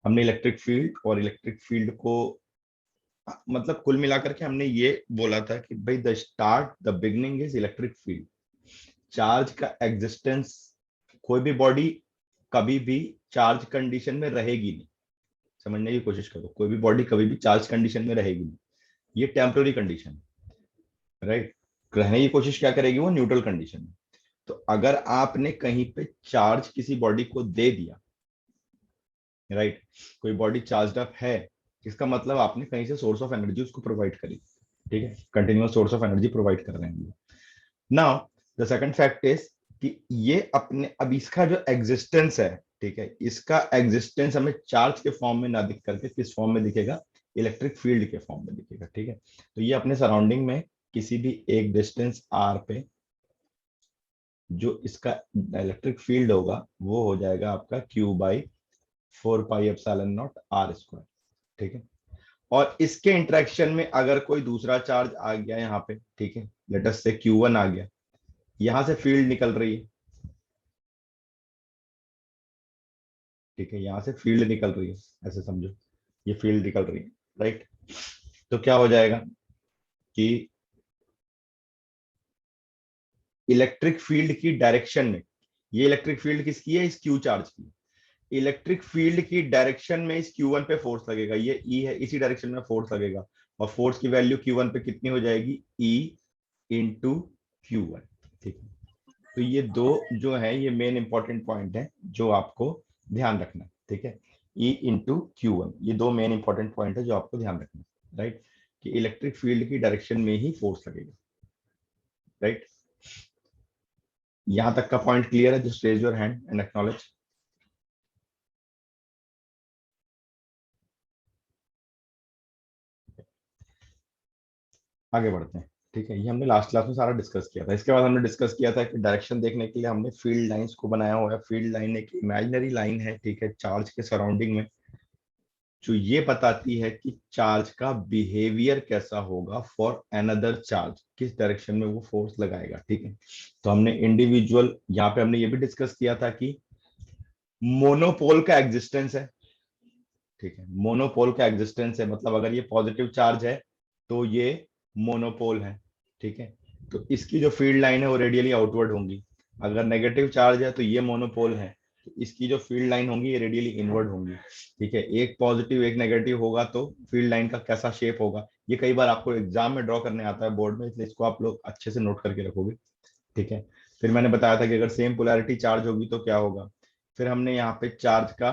हमने electric field और electric field को मतलब कुल मिलाकर के हमने ये बोला था कि भाई the beginning is electric field. Charge का एग्जिस्टेंस, कोई भी बॉडी कभी भी चार्ज कंडीशन में रहेगी नहीं। समझने की कोशिश करो, कोई भी बॉडी कभी भी चार्ज कंडीशन में रहेगी नहीं, ये टेम्पररी कंडीशन है, राइट। रहने की कोशिश क्या करेगी, वो न्यूट्रल कंडीशन में। तो अगर आपने कहीं पे चार्ज किसी बॉडी को दे दिया, राइट, कोई बॉडी चार्ज अप है, इसका मतलब आपने कहीं से सोर्स ऑफ एनर्जी उसको प्रोवाइड करी, ठीक है, continuous source of energy provide कर रहे हैं। Now the second fact is कि ये अपने, अब इसका जो एग्जिस्टेंस है, ठीक है, इसका एग्जिस्टेंस हमें चार्ज के फॉर्म में ना दिख करके किस फॉर्म में दिखेगा, इलेक्ट्रिक फील्ड के फॉर्म में दिखेगा, ठीक है। तो ये अपने सराउंडिंग में किसी भी एक डिस्टेंस आर पे जो इसका इलेक्ट्रिक फील्ड होगा वो हो जाएगा आपका Q/4πε0 r², ठीक है। और इसके इंटरेक्शन में अगर कोई दूसरा चार्ज आ गया यहाँ पे, ठीक है, लेट अस से Q1 आ गया, यहां से फील्ड निकल रही है, ठीक है, यहां से फील्ड निकल रही है, ऐसे समझो, ये फील्ड निकल रही है, राइट। तो क्या हो जाएगा कि इलेक्ट्रिक फील्ड की डायरेक्शन में, ये इलेक्ट्रिक फील्ड किसकी है, इस क्यू चार्ज की, इलेक्ट्रिक फील्ड की डायरेक्शन में इस Q1 पे फोर्स लगेगा, ये E है, इसी डायरेक्शन में फोर्स लगेगा, और फोर्स की वैल्यू Q1 पे कितनी हो जाएगी, E/Q1, ठीक है। तो ये दो जो है ये मेन इंपॉर्टेंट पॉइंट है जो आपको ध्यान रखना, ठीक है। E/Q1, ये दो मेन इंपॉर्टेंट पॉइंट है जो आपको ध्यान रखना, राइट, कि इलेक्ट्रिक फील्ड की डायरेक्शन में ही फोर्स लगेगा, राइट। यहां तक का पॉइंट क्लियर है, just raise your hand and acknowledge. आगे बढ़ते हैं, ठीक है। ये हमने लास्ट क्लास में सारा डिस्कस किया था। इसके बाद हमने डिस्कस किया था कि डायरेक्शन देखने के लिए हमने फील्ड लाइंस को बनाया हुआ है। फील्ड लाइन एक इमेजिनरी लाइन है, ठीक है, चार्ज के सराउंडिंग में, जो ये बताती है कि चार्ज का बिहेवियर कैसा होगा फॉर अनदर चार्ज, किस डायरेक्शन में वो फोर्स लगाएगा, ठीक है। तो हमने इंडिविजुअल, यहाँ पे हमने ये भी डिस्कस किया था कि मोनोपोल का एग्जिस्टेंस है, ठीक है, मोनोपोल का एग्जिस्टेंस है, मतलब अगर ये पॉजिटिव चार्ज है तो ये मोनोपोल है, ठीक है। तो इसकी जो फील्ड लाइन है वो रेडियली आउटवर्ड होंगी। अगर नेगेटिव चार्ज है तो ये मोनोपोल है, तो इसकी जो फील्ड लाइन होंगी ये रेडियली इनवर्ड होंगी, ठीक है। एक पॉजिटिव एक नेगेटिव होगा तो फील्ड लाइन का कैसा शेप होगा, ये कई बार आपको एग्जाम में ड्रॉ करने आता है बोर्ड में, इसलिए इसको आप लोग अच्छे से नोट करके रखोगे, ठीक है। फिर मैंने बताया था कि अगर सेम पोलैरिटी चार्ज होगी तो क्या होगा। फिर हमने यहाँ पे चार्ज का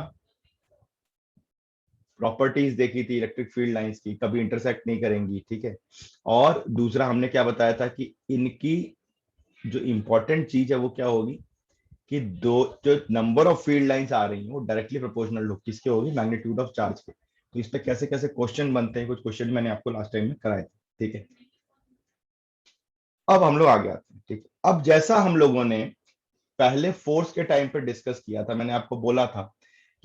प्रॉपर्टीज देखी थी इलेक्ट्रिक फील्ड लाइंस की, कभी इंटरसेक्ट नहीं करेंगी, ठीक है। और दूसरा हमने क्या बताया था कि इनकी जो इंपॉर्टेंट चीज है वो क्या होगी कि दो जो नंबर ऑफ फील्ड लाइंस आ रही हैं वो डायरेक्टली प्रोपोर्शनल हो किसके होगी, मैग्नीट्यूड ऑफ चार्ज के। तो इस पे कैसे कैसे क्वेश्चन बनते हैं, कुछ क्वेश्चन मैंने आपको लास्ट टाइम में कराए थे, ठीक है। अब हम लोग आगे आते हैं, ठीक है। अब जैसा हम लोगों ने पहले फोर्स के टाइम पे डिस्कस किया था, मैंने आपको बोला था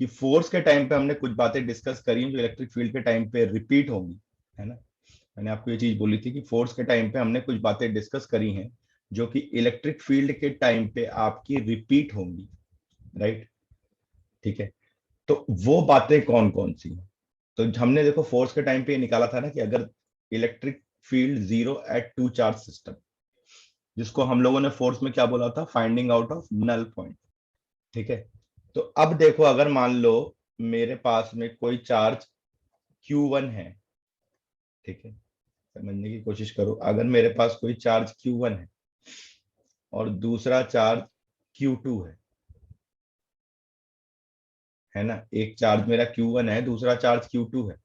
कि फोर्स के टाइम पे हमने कुछ बातें डिस्कस करी जो इलेक्ट्रिक फील्ड के टाइम पे रिपीट होंगी, है ना। मैंने आपको ये चीज बोली थी कि फोर्स के टाइम पे हमने कुछ बातें डिस्कस करी हैं जो कि इलेक्ट्रिक फील्ड के टाइम पे आपकी रिपीट होंगी, राइट, ठीक है। तो वो बातें कौन कौन सी हैं, तो हमने देखो फोर्स के टाइम पे ये निकाला था ना कि अगर electric field zero at two charge system, जिसको हम लोगों ने फोर्स में क्या बोला था, finding out of null point, ठीक है। तो अब देखो अगर मान लो मेरे पास में कोई चार्ज Q1 है, ठीक है, समझने की कोशिश करो, अगर मेरे पास कोई चार्ज Q1 है और दूसरा चार्ज Q2 है ना, एक चार्ज मेरा Q1 है, दूसरा चार्ज Q2 है,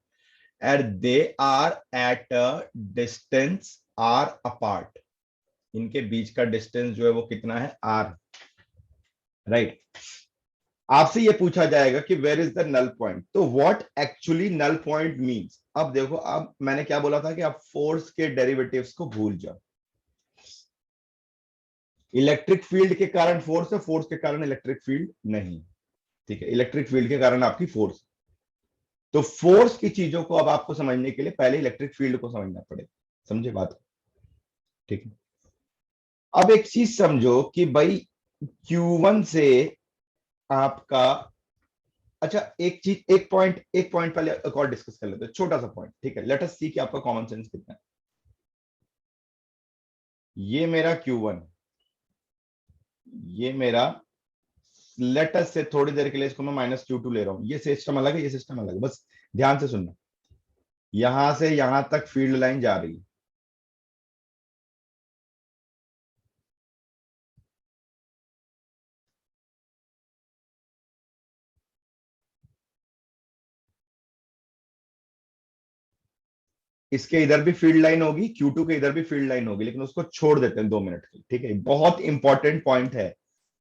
and they are at a distance R apart, इनके बीच का डिस्टेंस जो है वो कितना है, R, राइट। आपसे ये पूछा जाएगा कि where is the null point, तो what actually null point means. अब देखो, अब मैंने क्या बोला था कि आप फोर्स के डेरिवेटिव्स को भूल जाओ। इलेक्ट्रिक फील्ड के कारण फोर्स है, फोर्स के कारण इलेक्ट्रिक फील्ड नहीं, ठीक है, इलेक्ट्रिक फील्ड के कारण आपकी फोर्स। तो फोर्स की चीजों को अब आपको समझने के लिए पहले इलेक्ट्रिक फील्ड को समझना पड़ेगा, समझे बात, ठीक है। अब एक चीज समझो कि भाई Q1 से आपका अच्छा एक चीज, एक पॉइंट पहले एक और डिस्कस कर लेते हैं, छोटा सा पॉइंट, ठीक है? लेट अस सी कि आपका कॉमन सेंस कितना है। ये मेरा Q1, ये मेरा, लेट अस से थोड़ी देर के लिए इसको मैं -Q2 ले रहा हूं, ये सिस्टम अलग है, ये सिस्टम अलग है, बस ध्यान से सुनना। यहां से यहां तक फील्ड लाइन जा रही है, इसके इधर भी फील्ड लाइन होगी, Q2 के इधर भी फील्ड लाइन होगी, लेकिन उसको छोड़ देते हैं 2 मिनट के लिए, ठीक है? बहुत इंपॉर्टेंट पॉइंट है,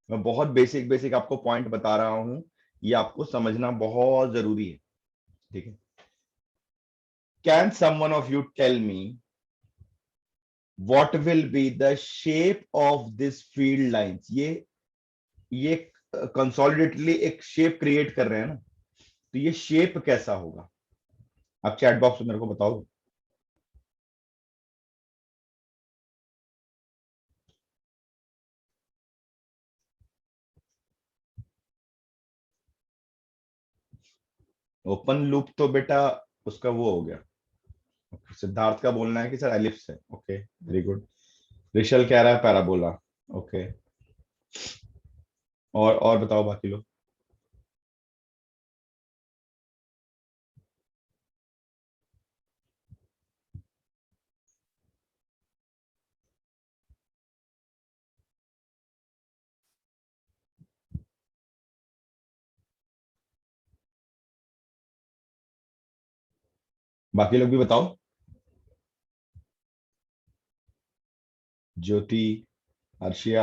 मैं बहुत बेसिक बेसिक आपको पॉइंट बता रहा हूं, ये आपको समझना बहुत जरूरी है, ठीक है? Can someone of you tell me what will be the shape of this field lines? ये कंसोलिडेटली एक शेप क्रिएट कर रहे हैं ना, तो ये शेप कैसा होगा? आप चैट बॉक्स में मेरे को बताओ। ओपन लूप तो बेटा उसका वो हो गया। सिद्धार्थ का बोलना है कि सर एलिप्स है, ओके वेरी गुड। ऋषल कह रहा है पैराबोला, ओके। और बताओ बाकी लोग। बाकी लोग भी बताओ। ज्योति, अर्शिया,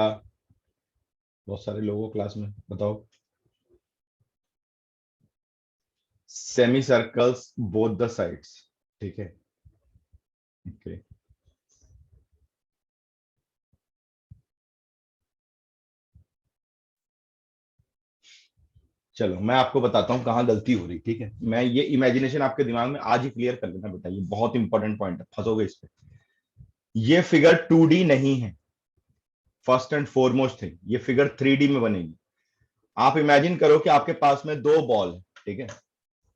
बहुत सारे लोगों क्लास में, बताओ। Semi circles both the sides, ठीक है, ओके। चलो मैं आपको बताता हूँ कहाँ गलती हो रही, ठीक है? मैं ये इमेजिनेशन आपके दिमाग में आज ही क्लियर कर लेना बेटा, ये बहुत इंपॉर्टेंट पॉइंट है, फंसोगे इस पे। ये फिगर 2D नहीं है, फर्स्ट एंड फॉरमोस्ट थिंग, ये फिगर 3D में बनेगी। आप इमेजिन करो कि आपके पास में दो बॉल है, ठीक है?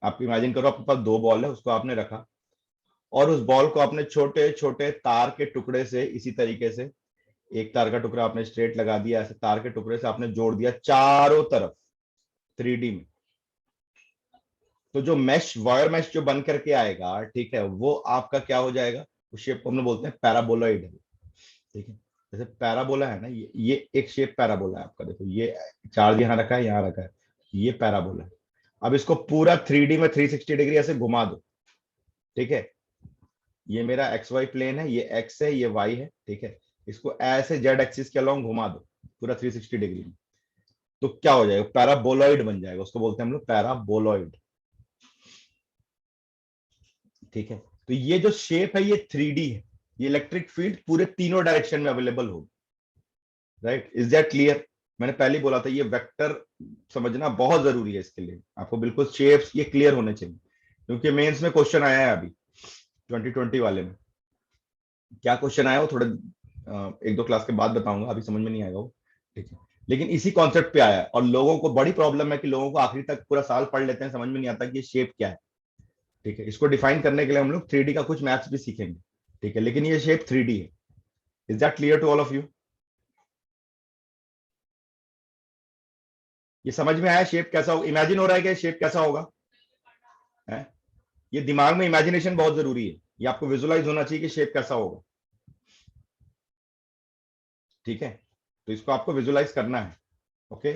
आप इमेजिन करो आपके पास दो बॉल है, उसको आपने रखा, और उस बॉल को आपने छोटे छोटे तार के टुकड़े से, इसी तरीके से एक तार का टुकड़ा आपने स्ट्रेट लगा दिया, ऐसे तार के टुकड़े से आपने जोड़ दिया चारों तरफ 3D में। तो जो मैश, वायर मैश जो बन करके आएगा, ठीक है, वो आपका क्या हो जाएगा? उस शेप को हम लोग बोलते हैं पैराबोलॉइड, ठीक है? जैसे पैराबोला है ना, ये एक शेप पैराबोला है आपका, देखो ये चार्ज यहाँ रखा है, यहाँ रखा है, ये पैराबोला है। अब इसको पूरा 3D में 360 डिग्री ऐसे घुमा दो, ठीक है? ये मेरा एक्स वाई प्लेन है, ये एक्स है, ये वाई है, ठीक है? इसको ऐसे जेड एक्सिस के अलोंग घुमा दो पूरा 360 डिग्री में, तो क्या हो जाएगा? पैराबोलॉइड बन जाएगा, उसको बोलते हैं हम लोग पैराबोलॉइड, ठीक है? तो ये जो शेप है ये 3D है, ये इलेक्ट्रिक फील्ड पूरे तीनों डायरेक्शन में अवेलेबल होगी, राइट? Is that clear? मैंने पहले ही बोला था ये वेक्टर समझना बहुत जरूरी है, इसके लिए आपको बिल्कुल शेप्स ये क्लियर होने चाहिए, क्योंकि मेंस में क्वेश्चन आया है अभी 2020 वाले में। क्या क्वेश्चन आया वो थोड़े एक दो क्लास के बाद बताऊंगा, अभी समझ में नहीं आएगा वो, ठीक है? लेकिन इसी कॉन्सेप्ट पे आया है, और लोगों को बड़ी प्रॉब्लम है कि लोगों को आखिरी तक पूरा साल पढ़ लेते हैं, समझ में नहीं आता कि ये शेप क्या है, ठीक है? इसको डिफाइन करने के लिए हम लोग 3D का कुछ मैथ्स भी सीखेंगे, ठीक है? लेकिन ये शेप 3D है। Is that clear to all of you? ये समझ में आया शेप कैसा होगा? इमेजिन हो रहा है कि शेप कैसा होगा, है? ये दिमाग में इमेजिनेशन बहुत जरूरी है, ये आपको विजुलाइज होना चाहिए कि शेप कैसा होगा, ठीक है? तो इसको आपको विजुलाइज करना है, ओके?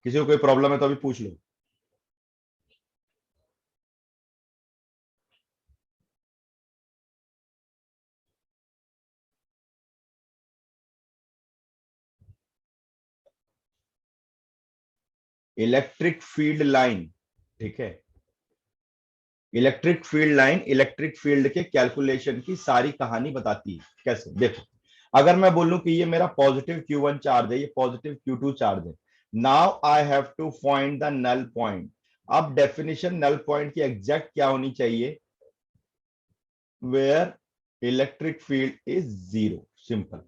किसी को कोई प्रॉब्लम है तो अभी पूछ लो। इलेक्ट्रिक फील्ड लाइन, ठीक है? Electric field line electric field के कैलकुलेशन की सारी कहानी बताती है। कैसे? देखो, अगर मैं बोलूं कि ये मेरा पॉजिटिव Q1 चार्ज है, ये पॉजिटिव Q2 चार्ज है, now I have to find the null point. अब डेफिनेशन नल पॉइंट की एग्जैक्ट क्या होनी चाहिए? Where electric field is zero, simple,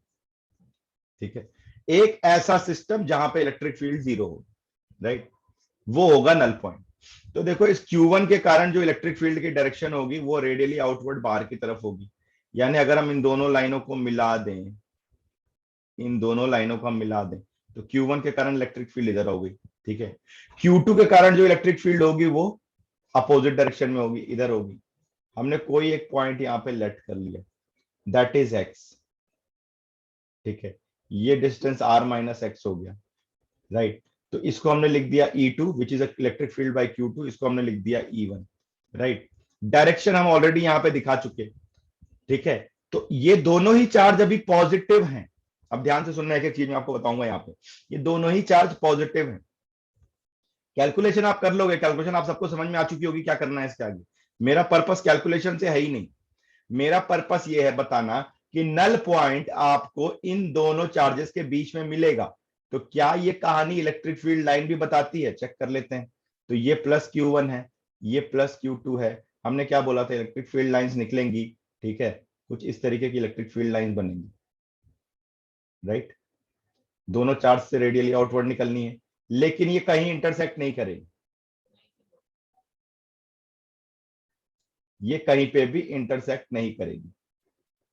ठीक है? एक ऐसा सिस्टम जहां पे इलेक्ट्रिक फील्ड जीरो हो। राइट, वो होगा नल पॉइंट। तो देखो इस Q1 के कारण जो इलेक्ट्रिक फील्ड की डायरेक्शन होगी वो रेडियली आउटवर्ड बाहर की तरफ होगी। यानी अगर हम इन दोनों लाइनों को मिला दें, इन दोनों लाइनों को हम मिला दें, तो Q1 के कारण इलेक्ट्रिक फील्ड इधर होगी, ठीक है। Q2 के कारण जो इलेक्ट्रिक फील्ड होगी वो अपोजिट डायरेक्शन में होगी, इधर होगी। हमने कोई एक पॉइंट यहां पे लेट कर लिया, दैट इज x, ठीक है। ये डिस्टेंस r माइनस एक्स हो गया, राइट। तो इसको हमने लिख दिया E2 which is electric field by Q2, इसको हमने लिख दिया E1, राइट। डायरेक्शन हम ऑलरेडी यहां पे दिखा चुके, ठीक है। तो ये दोनों ही चार्ज अभी पॉजिटिव हैं। अब ध्यान से सुनना, एक एक चीज मैं आपको बताऊंगा यहाँ पे, ये दोनों ही चार्ज पॉजिटिव हैं। कैलकुलेशन आप कर लोगे, कैलकुलेशन आप सबको समझ में आ चुकी होगी क्या करना है इसके आगे। मेरा पर्पस कैलकुलेशन से है ही नहीं, मेरा पर्पस ये है बताना कि नल पॉइंट आपको इन दोनों चार्जेस के बीच में मिलेगा। तो क्या ये कहानी इलेक्ट्रिक फील्ड लाइन भी बताती है, चेक कर लेते हैं। तो ये प्लस Q1 है, ये प्लस Q2 है। हमने क्या बोला था, इलेक्ट्रिक फील्ड लाइंस निकलेंगी, ठीक है, कुछ इस तरीके की इलेक्ट्रिक फील्ड लाइंस बनेंगी, राइट। दोनों चार्ज से रेडियली आउटवर्ड निकलनी है, लेकिन ये कहीं इंटरसेक्ट नहीं करेगी, ये कहीं पे भी इंटरसेक्ट नहीं करेगी।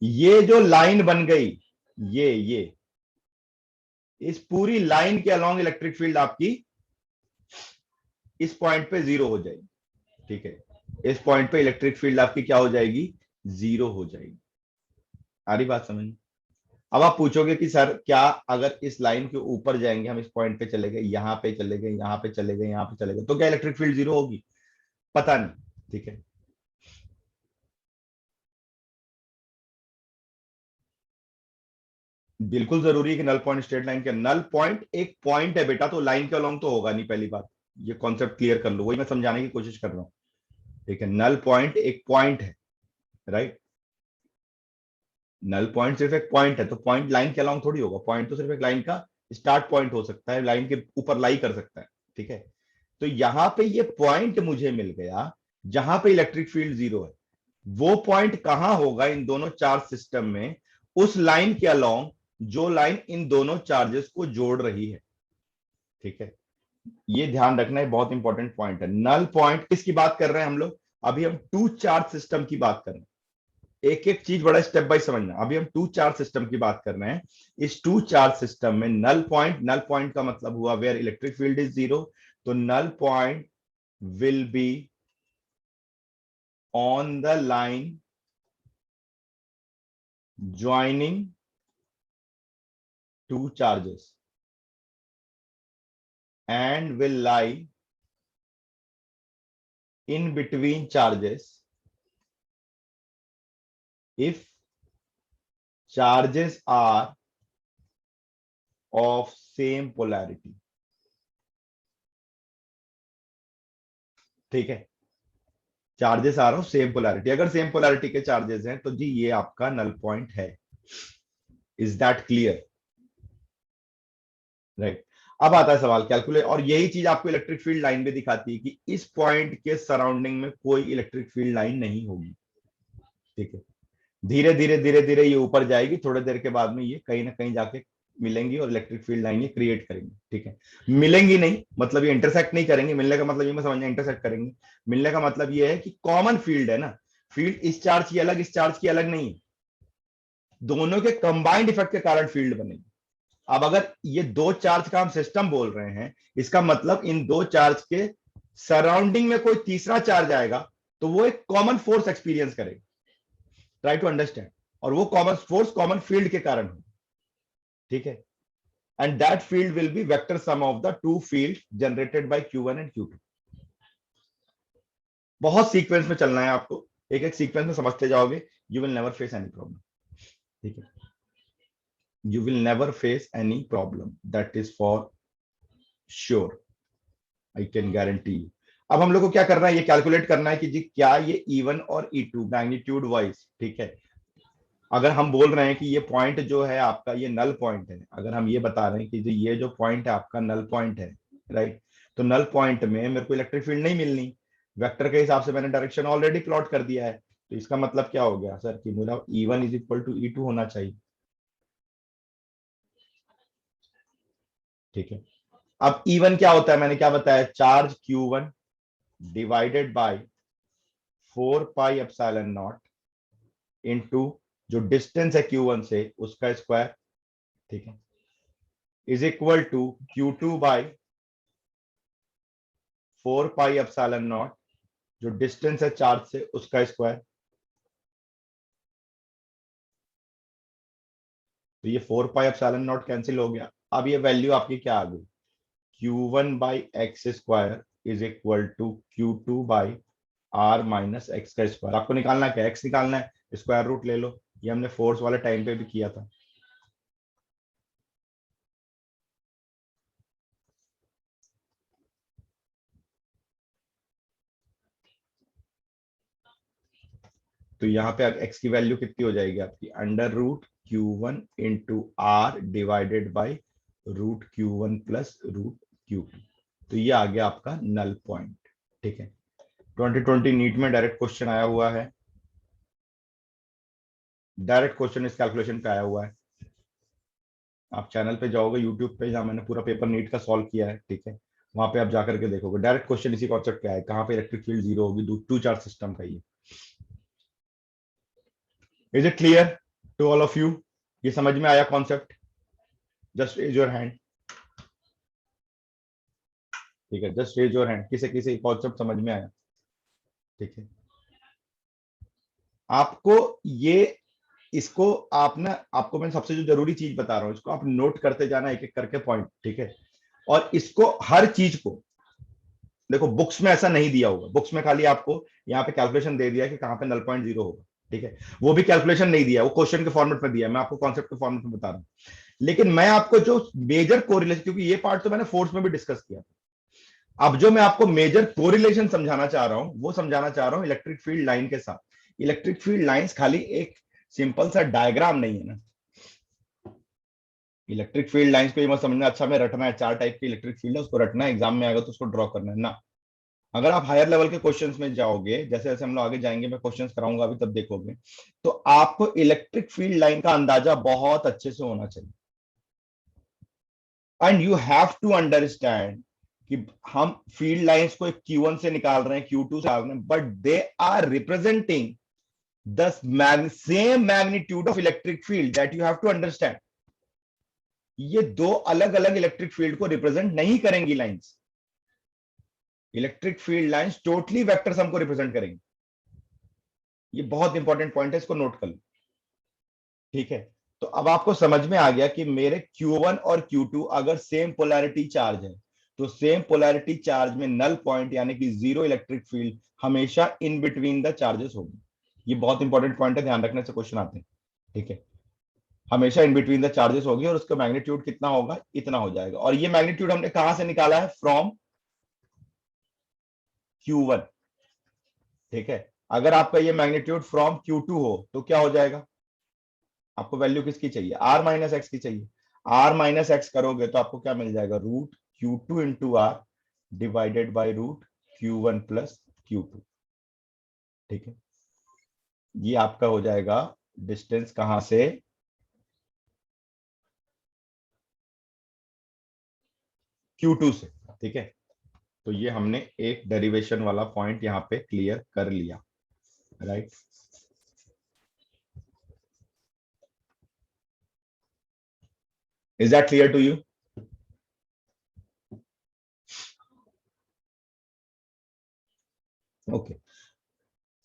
ये जो लाइन बन गई, ये इस पूरी लाइन के अलोंग इलेक्ट्रिक फील्ड आपकी इस पॉइंट पे जीरो हो जाएगी, ठीक है। इस पॉइंट पे इलेक्ट्रिक फील्ड आपकी क्या हो जाएगी, जीरो हो जाएगी। आ रही बात समझ में? अब आप पूछोगे कि सर क्या अगर इस लाइन के ऊपर जाएंगे, हम इस पॉइंट पे चले गए, यहां पे चले गए, यहां पे चले गए, यहां पे चले गए, तो क्या इलेक्ट्रिक फील्ड जीरो होगी? पता नहीं, ठीक है। बिल्कुल जरूरी है कि नल पॉइंट स्ट्रेट लाइन के, नल पॉइंट एक पॉइंट है बेटा, तो लाइन के अलोंग तो होगा नहीं, पहली बात। ये कॉन्सेप्ट क्लियर कर लो, वही मैं समझाने की कोशिश कर रहा हूं, ठीक है। नल पॉइंट एक पॉइंट है, राइट। नल पॉइंट सिर्फ एक पॉइंट है, तो पॉइंट लाइन के अलोंग थोड़ी होगा, पॉइंट तो सिर्फ एक लाइन का स्टार्ट पॉइंट हो सकता है, लाइन के ऊपर लाई कर सकता है, ठीक है। तो यहां पे ये पॉइंट मुझे मिल गया जहां पे इलेक्ट्रिक फील्ड जीरो है। वो पॉइंट कहां होगा इन दोनों चार्ज सिस्टम में, उस लाइन के अलोंग जो लाइन इन दोनों चार्जेस को जोड़ रही है, ठीक है। ये ध्यान रखना है, बहुत इंपॉर्टेंट पॉइंट है। नल पॉइंट किसकी बात कर रहे हैं हम लोग? अभी हम टू चार्ज सिस्टम की बात कर रहे हैं। एक एक चीज बड़ा स्टेप बाय समझना। अभी हम टू चार्ज सिस्टम की बात कर रहे हैं। इस टू चार्ज सिस्टम में नल पॉइंट, नल पॉइंट का मतलब हुआ where electric field is zero, तो null point will be on the line joining two charges and will lie in between charges if charges are of same polarity, ठीक है। Charges are of same polarity, अगर same polarity के charges हैं तो जी ये आपका नल पॉइंट है। Is that clear? राइट। अब आता है सवाल कैलकुलेट, और यही चीज आपको इलेक्ट्रिक फील्ड लाइन भी दिखाती है कि इस पॉइंट के सराउंडिंग में कोई इलेक्ट्रिक फील्ड लाइन नहीं होगी, ठीक है। धीरे धीरे धीरे धीरे ये ऊपर जाएगी, थोड़ी देर के बाद में ये कहीं ना कहीं जाके मिलेंगी और इलेक्ट्रिक फील्ड लाइन ये क्रिएट करेंगी, ठीक है। मिलेंगी नहीं मतलब ये इंटरसेक्ट नहीं करेंगे, मिलने का मतलब ये मैं समझना, इंटरसेक्ट करेंगे। मिलने का मतलब ये है कि कॉमन फील्ड है ना, फील्ड इस चार्ज की अलग, इस चार्ज की अलग नहीं है, दोनों के कंबाइंड इफेक्ट के कारण फील्ड बनेगी। अब अगर ये दो चार्ज का हम सिस्टम बोल रहे हैं, इसका मतलब इन दो चार्ज के सराउंडिंग में कोई तीसरा चार्ज आएगा तो वो एक कॉमन फोर्स एक्सपीरियंस करेगा, ट्राई टू अंडरस्टैंड। और वो कॉमन फोर्स कॉमन फील्ड के कारण हो, ठीक है। And that field will B vector sum of the two field generated by Q1 and Q2। बहुत सीक्वेंस में चलना है आपको, एक एक सीक्वेंस में समझते जाओगे, you will never face any problem, ठीक है। You will never face any problem, that is for sure, I can guarantee you. अब हम लोग को क्या करना है, ये कैलकुलेट करना है कि जी क्या ये E1 और E2 मैग्नीट्यूड वाइज, ठीक है। अगर हम बोल रहे हैं कि ये पॉइंट जो है आपका ये नल पॉइंट है, अगर हम ये बता रहे हैं कि ये जो पॉइंट है आपका नल पॉइंट है, राइट, तो नल पॉइंट में मेरे को इलेक्ट्रिक फील्ड नहीं मिलनी, वेक्टर के हिसाब से मैंने डायरेक्शन ऑलरेडी प्लॉट कर दिया है। तो इसका मतलब क्या हो गया सर कि मेरा E1 is equal to E2 होना चाहिए, ठीक है। अब E1 क्या होता है, मैंने क्या बताया, charge Q1 divided by 4 pi epsilon not into जो डिस्टेंस है Q1 से उसका स्क्वायर, ठीक है, is equal to Q2 by 4 pi epsilon not जो डिस्टेंस है चार्ज से उसका स्क्वायर। तो ये 4 पाई एप्सिलॉन नॉट कैंसिल हो गया। अब ये वैल्यू आपकी क्या आ गई, Q1/x² is equal to Q2/r-x²। आपको निकालना क्या, x निकालना है, स्क्वायर रूट ले लो। ये हमने फोर्स वाले टाइम पे भी किया था। तो यहाँ पे x की वैल्यू कितनी हो जाएगी आपकी, √Q1 × r divided by √Q1 plus √Q2। तो ये आ गया आपका नल पॉइंट, ठीक है। 2020 नीट में डायरेक्ट क्वेश्चन आया हुआ है, डायरेक्ट क्वेश्चन इस कैलकुलेशन पे आया हुआ है। आप चैनल पे जाओगे यूट्यूब पे, जहां मैंने पूरा पेपर नीट का सॉल्व किया है, ठीक है, वहां पे आप जाकर के देखोगे डायरेक्ट क्वेश्चन इसी कॉन्सेप्ट पे आया है, कहां पे इलेक्ट्रिक फील्ड जीरो होगी, टू चार्ज सिस्टम का। ये is it clear to all of you, ये समझ में आया concept? Just raise your hand, ठीक है, जस्ट रेज योर हैंड, किसे किसे कॉन्सेप्ट समझ में आया, ठीक है। आपको ये, इसको आप ना, आपको मैं सबसे जो जरूरी चीज बता रहा हूं, इसको आप नोट करते जाना एक एक करके पॉइंट, ठीक है। और इसको हर चीज को देखो, बुक्स में ऐसा नहीं दिया होगा, बुक्स में खाली आपको यहाँ पे कैलकुलेशन दे दिया कि कहां पे नल पॉइंट जीरो होगा, ठीक है। वो भी कैलकुलेशन नहीं दिया, वो क्वेश्चन के फॉर्मेट में दिया है, मैं आपको कॉन्सेप्ट के फॉर्मेट में बता रहा हूँ। लेकिन मैं आपको जो मेजर कोरिलेशन, क्योंकि ये पार्ट तो मैंने फोर्स में भी डिस्कस किया, अब जो मैं आपको मेजर कोरिलेशन समझाना चाह रहा हूं वो समझाना चाह रहा हूं इलेक्ट्रिक फील्ड लाइन के साथ। इलेक्ट्रिक फील्ड लाइंस खाली एक सिंपल सा डायग्राम नहीं है ना। इलेक्ट्रिक फील्ड लाइंस को ये मत समझना अच्छा में रटना है, चार टाइप की इलेक्ट्रिक फील्ड है, उसको रटना है, एग्जाम में आएगा तो उसको ड्रॉ करना है ना। अगर आप हायर लेवल के क्वेश्चंस में जाओगे, जैसे जैसे हम लोग आगे जाएंगे, मैं क्वेश्चंस कराऊंगा अभी, तब देखोगे, तो आपको इलेक्ट्रिक फील्ड लाइन का अंदाजा बहुत अच्छे से होना चाहिए। And you have to understand कि हम फील्ड लाइंस को Q1 से निकाल रहे हैं, Q2 से निकाल रहे हैं, but they are representing the same magnitude of electric field, that you have to understand. ये दो अलग अलग इलेक्ट्रिक फील्ड को रिप्रेजेंट नहीं करेंगी lines. Electric field lines totally vector sum को रिप्रेजेंट करेंगी। ये बहुत इंपॉर्टेंट पॉइंट है, इसको नोट कर लो, ठीक है। तो अब आपको समझ में आ गया कि मेरे Q1 और Q2 अगर सेम पोलैरिटी चार्ज है, तो सेम पोलैरिटी चार्ज में नल पॉइंट यानी कि जीरो इलेक्ट्रिक फील्ड हमेशा इन बिटवीन द चार्जेस होगी। ये बहुत इंपॉर्टेंट पॉइंट है, ध्यान रखने से क्वेश्चन आते हैं, ठीक है। हमेशा इन बिटवीन द चार्जेस होगी और उसका मैग्नीट्यूड कितना होगा, इतना हो जाएगा। और ये मैग्नीट्यूड हमने कहां से निकाला है, फ्रॉम Q1, ठीक है। अगर आपका ये मैग्नीट्यूड फ्रॉम Q2 हो तो क्या हो जाएगा, आपको वैल्यू किसकी चाहिए, r-x की चाहिए। r-x करोगे तो आपको क्या मिल जाएगा, √Q2 × r divided by √Q1 plus Q2, ठीक है। ये आपका हो जाएगा डिस्टेंस कहां से, Q2 से, ठीक है। तो ये हमने एक डेरिवेशन वाला पॉइंट यहां पे क्लियर कर लिया, right. Is that clear to you? Okay,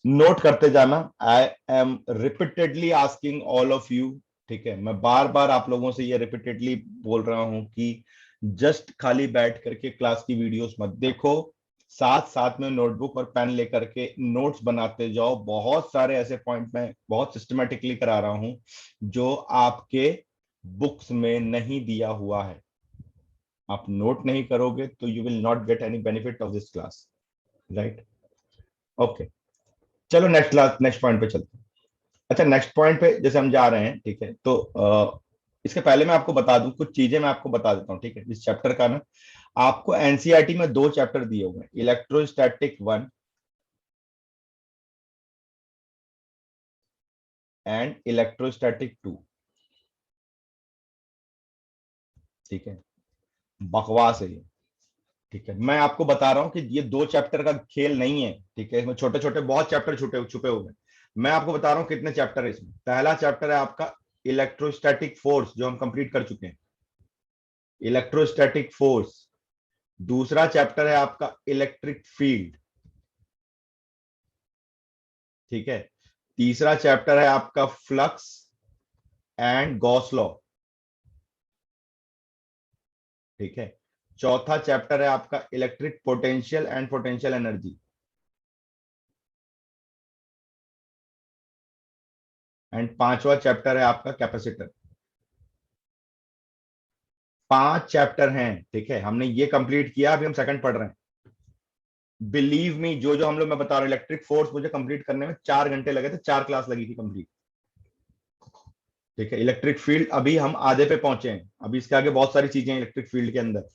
note करते जाना। I am repeatedly asking all of you, ठीक है, मैं बार बार आप लोगों से ये रिपीटेडली बोल रहा हूं कि जस्ट खाली बैठ करके क्लास की वीडियोस मत देखो, साथ साथ में नोटबुक और पेन लेकर के नोट्स बनाते जाओ। बहुत सारे ऐसे पॉइंट मैं बहुत सिस्टमेटिकली करा रहा हूं जो आपके बुक्स में नहीं दिया हुआ है। आप नोट नहीं करोगे तो you will not get any benefit of this class, right. Okay, चलो नेक्स्ट क्लास, नेक्स्ट पॉइंट पे चलते हैं। अच्छा, नेक्स्ट पॉइंट पे जैसे हम जा रहे हैं, ठीक है, तो इसके पहले मैं आपको बता दूं कुछ चीजें, मैं आपको बता देता हूँ, ठीक है। इस चैप्टर का ना, आपको एनसीईआरटी में दो चैप्टर दिए हुए हैं, इलेक्ट्रोस्टैटिक 1 एंड इलेक्ट्रोस्टैटिक 2, ठीक है। बकवास है ये, ठीक है, मैं आपको बता रहा हूं कि ये 2 चैप्टर का खेल नहीं है, ठीक है, इसमें छोटे छोटे बहुत चैप्टर छुपे छुपे हुए हैं। मैं आपको बता रहा हूं कितने चैप्टर है इसमें। पहला चैप्टर है आपका इलेक्ट्रोस्टैटिक फोर्स, जो हम कंप्लीट कर चुके हैं, इलेक्ट्रोस्टैटिक फोर्स। दूसरा चैप्टर है आपका इलेक्ट्रिक फील्ड, ठीक है। तीसरा चैप्टर है आपका फ्लक्स एंड गॉस लॉ, ठीक है। चौथा चैप्टर है आपका electric potential and potential energy, and पांचवा चैप्टर है आपका कैपेसिटर। 5 चैप्टर हैं, ठीक है, हमने ये कंप्लीट किया, अभी हम सेकंड पढ़ रहे हैं। बिलीव मी, जो जो हम लोग मैं बता रहा हूँ, इलेक्ट्रिक फोर्स मुझे कंप्लीट करने में 4 घंटे लगे थे, 4 क्लास लगी थी कंप्लीट, ठीक है। इलेक्ट्रिक फील्ड अभी हम आधे पे पहुंचे हैं, अभी इसके आगे बहुत सारी चीजें हैं इलेक्ट्रिक फील्ड के अंदर,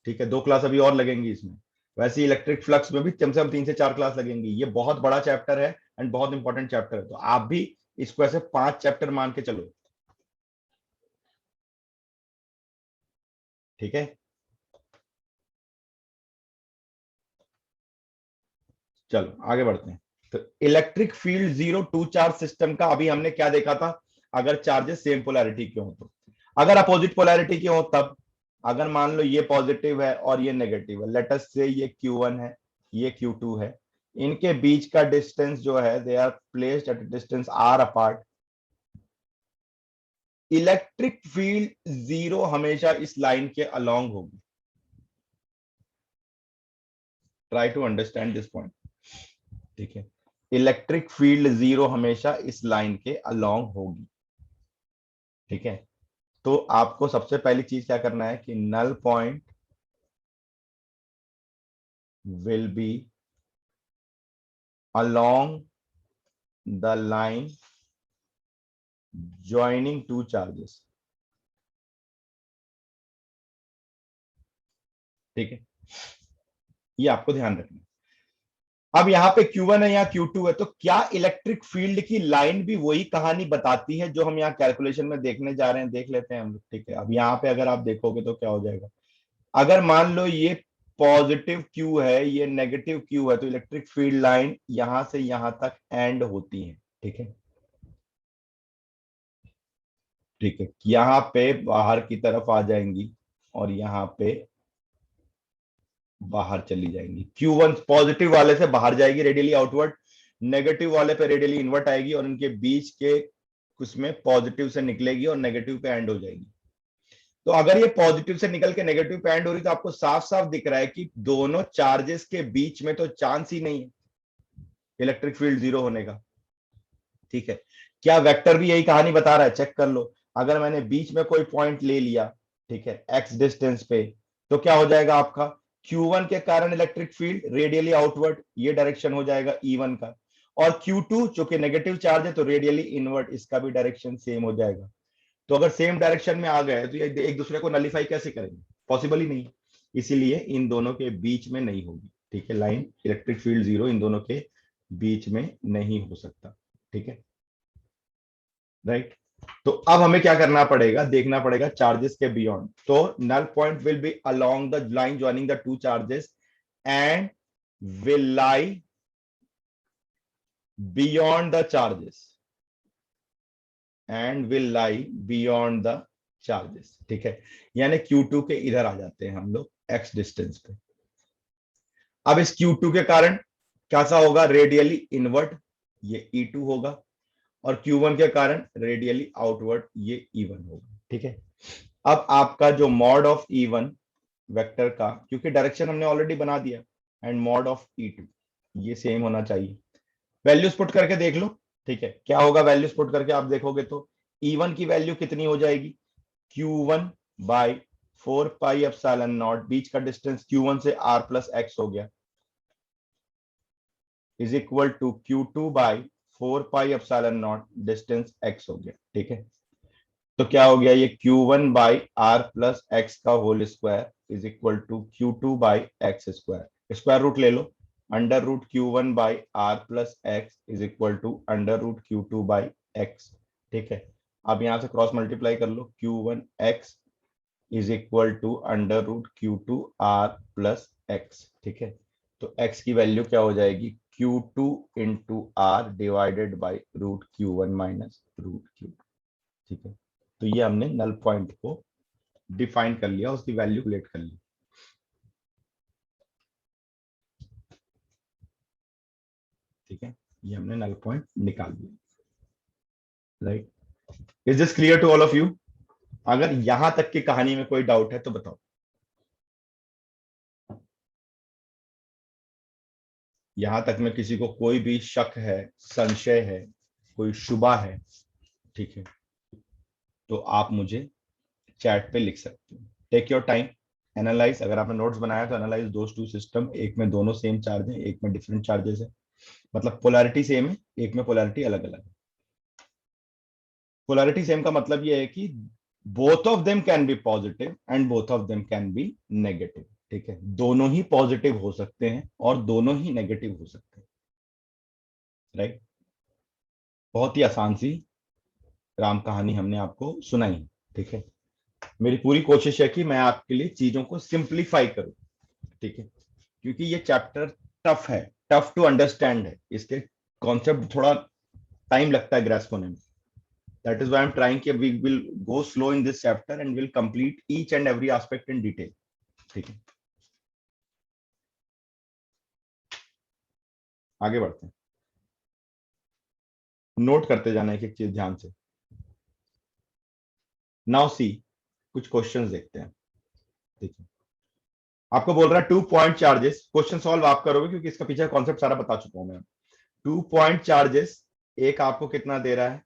ठीक है, 2 क्लास अभी और लगेंगी इसमें। वैसे इलेक्ट्रिक फ्लक्स में भी कम से कम 3 से 4 क्लास लगेंगी। ये बहुत बड़ा चैप्टर है एंड बहुत इंपॉर्टेंट चैप्टर है, तो आप भी इसको ऐसे 5 चैप्टर मान के चलो, ठीक है। चलो आगे बढ़ते हैं। तो electric field zero two charge system का अभी हमने क्या देखा था, अगर चार्जेस सेम पोलैरिटी के हो तो। अगर अपोजिट पोलैरिटी के हो तब, अगर मान लो ये पॉजिटिव है और ये नेगेटिव है, लेट अस से ये Q1 है, ये Q2 है, इनके बीच का डिस्टेंस जो है, they are placed at distance R apart. Electric field zero हमेशा इस लाइन के अलोंग होगी। Try to understand this point, ठीक है। इलेक्ट्रिक फील्ड जीरो हमेशा इस लाइन के अलोंग होगी, ठीक है। तो आपको सबसे पहली चीज क्या करना है कि null point will be along the line joining two charges, ठीक है, ये आपको ध्यान रखना है। अब यहाँ पे Q1 है, यहाँ Q2 है, तो क्या इलेक्ट्रिक फील्ड की लाइन भी वही कहानी बताती है जो हम यहाँ कैलकुलेशन में देखने जा रहे हैं, देख लेते हैं हम लोग, ठीक है। अब यहाँ पे अगर आप देखोगे तो क्या हो जाएगा, अगर मान लो ये पॉजिटिव Q है, ये नेगेटिव Q है, तो इलेक्ट्रिक फील्ड लाइन यहां से यहां तक एंड होती है, ठीक है, ठीक है। यहाँ पे बाहर की तरफ आ जाएंगी और यहाँ पे बाहर चली जाएंगी। Q1 पॉजिटिव वाले से बाहर जाएगी रेडियली आउटवर्ड, नेगेटिव वाले पे रेडियली इनवर्ट आएगी, और इनके बीच के उसमें पॉजिटिव से निकलेगी और नेगेटिव पे एंड हो जाएगी। तो अगर ये पॉजिटिव से निकल के नेगेटिव पे एंड हो रही, तो आपको साफ साफ दिख रहा है कि दोनों चार्जेस के बीच में तो चांस ही नहीं है इलेक्ट्रिक फील्ड जीरो होने का, ठीक है। क्या वेक्टर भी यही कहानी बता रहा है, चेक कर लो। अगर मैंने बीच में कोई पॉइंट ले लिया, ठीक है, x डिस्टेंस पे, तो क्या हो जाएगा आपका, Q1 के कारण इलेक्ट्रिक फील्ड रेडियली आउटवर्ड, ये डायरेक्शन हो जाएगा E1 का, और Q2 जो कि नेगेटिव चार्ज है, तो रेडियली इनवर्ट, इसका भी डायरेक्शन सेम हो जाएगा। तो अगर सेम डायरेक्शन में आ गए तो ये एक दूसरे को नलीफाई कैसे करेंगे, पॉसिबल ही नहीं। इसीलिए इन दोनों के बीच में नहीं होगी, ठीक है, line electric field zero in दोनों के बीच में नहीं हो सकता, ठीक है, राइट। तो अब हमें क्या करना पड़ेगा, देखना पड़ेगा चार्जेस के बियॉन्ड। तो null point will be along the line joining the two charges and will lie beyond the charges, and will lie beyond the charges, ठीक है। यानी Q2 के इधर आ जाते हैं हम लोग x डिस्टेंस पे। अब इस Q2 के कारण कैसा होगा, रेडियली इनवर्ट, ये E2 होगा, और Q1 के कारण रेडियली आउटवर्ड, ये E1 होगा, ठीक है। अब आपका जो मॉड ऑफ E1 वेक्टर का, क्योंकि डायरेक्शन हमने ऑलरेडी बना दिया, एंड मॉड ऑफ E2 ये सेम होना चाहिए। वैल्यूज पुट करके देख लो, ठीक है, क्या होगा, वैल्यूज पुट करके आप देखोगे तो E1 की वैल्यू कितनी हो जाएगी, Q1 by 4 pi epsilon naught, बीच का डिस्टेंस Q1 से R प्लस एक्स हो गया, is equal to Q2 by 4 pi epsilon naught, distance x हो गया, ठीक है। तो क्या हो गया, ये Q1 by R plus x का whole square is equal to Q2 by x square, square root ले लो, under root Q1 by R plus x is equal to under root Q2 by x, ठीक है। अब यहां से cross multiply कर लो, Q1 x is equal to under root Q2 R plus x, ठीक है। तो x की वैल्यू क्या हो जाएगी, Q2 into R divided by root Q1 minus root Q2, ठीक है। तो ये हमने नल पॉइंट को डिफाइन कर लिया, उसकी वैल्यू कैलकुलेट कर ली, ठीक है। ये हमने नल पॉइंट निकाल दिया, right. Is this clear to all of you? अगर यहां तक की कहानी में कोई डाउट है तो बताओ। यहां तक में किसी को कोई भी शक है, संशय है, कोई शुबा है, ठीक है, तो आप मुझे चैट पे लिख सकते हो। Take your time, analyse. अगर आपने नोट्स बनाया तो एनालाइज दोस टू सिस्टम। एक में दोनों सेम चार्ज है, एक में डिफरेंट चार्जेस है, मतलब पोलैरिटी सेम है, एक में पोलैरिटी अलग अलग है। पोलैरिटी सेम का मतलब ये है कि both of them can be positive and both of them can be negative, ठीक है। दोनों ही पॉजिटिव हो सकते हैं और दोनों ही नेगेटिव हो सकते हैं, राइट। बहुत ही आसान सी राम कहानी हमने आपको सुनाई, ठीक है। मेरी पूरी कोशिश है कि मैं आपके लिए चीजों को सिंप्लीफाई करूं, ठीक है, क्योंकि ये चैप्टर टफ है, टफ टू अंडरस्टैंड है, इसके कॉन्सेप्ट थोड़ा टाइम लगता है ग्रास्प होने में। That is why I am trying कि we will go slow in this chapter and will complete each and every aspect in detail, ठीक है। आगे बढ़ते हैं, नोट करते जाना एक एक चीज ध्यान से। नाउ सी, कुछ क्वेश्चंस देखते हैं, ठीक है। आपको बोल रहा है 2 पॉइंट चार्जेस, क्वेश्चन सॉल्व आप करोगे क्योंकि इसका पीछे कॉन्सेप्ट सारा बता चुका हूं मैं। 2 पॉइंट चार्जेस, एक आपको कितना दे रहा है,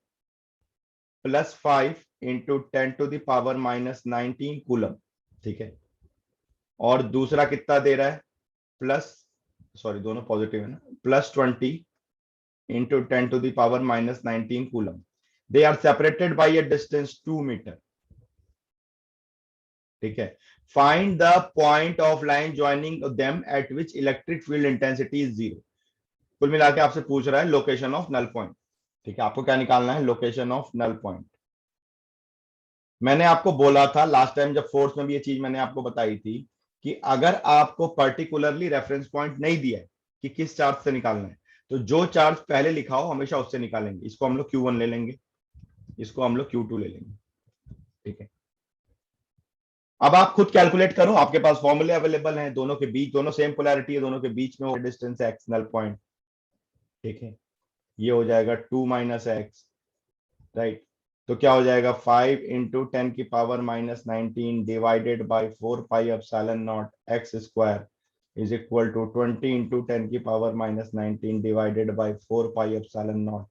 +5 इंटू 10⁻⁻19 कूलम, ठीक है। और दूसरा कितना दे रहा है, प्लस, सॉरी दोनों पॉजिटिव है ना, +20 into 10⁻⁻19 coulomb. They are separated by a distance 2 metre, ठीक है। Find the point of line joining them at which electric field intensity is 0। कुल मिला के आपसे पूछ रहा है लोकेशन ऑफ नल पॉइंट, ठीक है। आपको क्या निकालना है, लोकेशन ऑफ नल पॉइंट। मैंने आपको बोला था लास्ट टाइम जब फोर्स में भी ये चीज मैंने आपको बताई थी कि अगर आपको पर्टिकुलरली रेफरेंस पॉइंट नहीं दिया है कि किस चार्ज से निकालना है, तो जो चार्ज पहले लिखा हो हमेशा उससे निकालेंगे। इसको हम लोग Q1 ले लेंगे, इसको हम लोग Q2 ले लेंगे, ठीक है। अब आप खुद कैलकुलेट करो, आपके पास फॉर्मूले अवेलेबल हैं, दोनों के बीच, दोनों सेम पोलैरिटी है, दोनों के बीच में डिस्टेंस है एक्स नल पॉइंट, ठीक है। ये हो जाएगा 2 - x, राइट। तो क्या हो जाएगा, 5 × 10⁻⁻19 divided by 4 πε0 x square is equal to 20 × 10⁻⁻19 divided by 4 πε0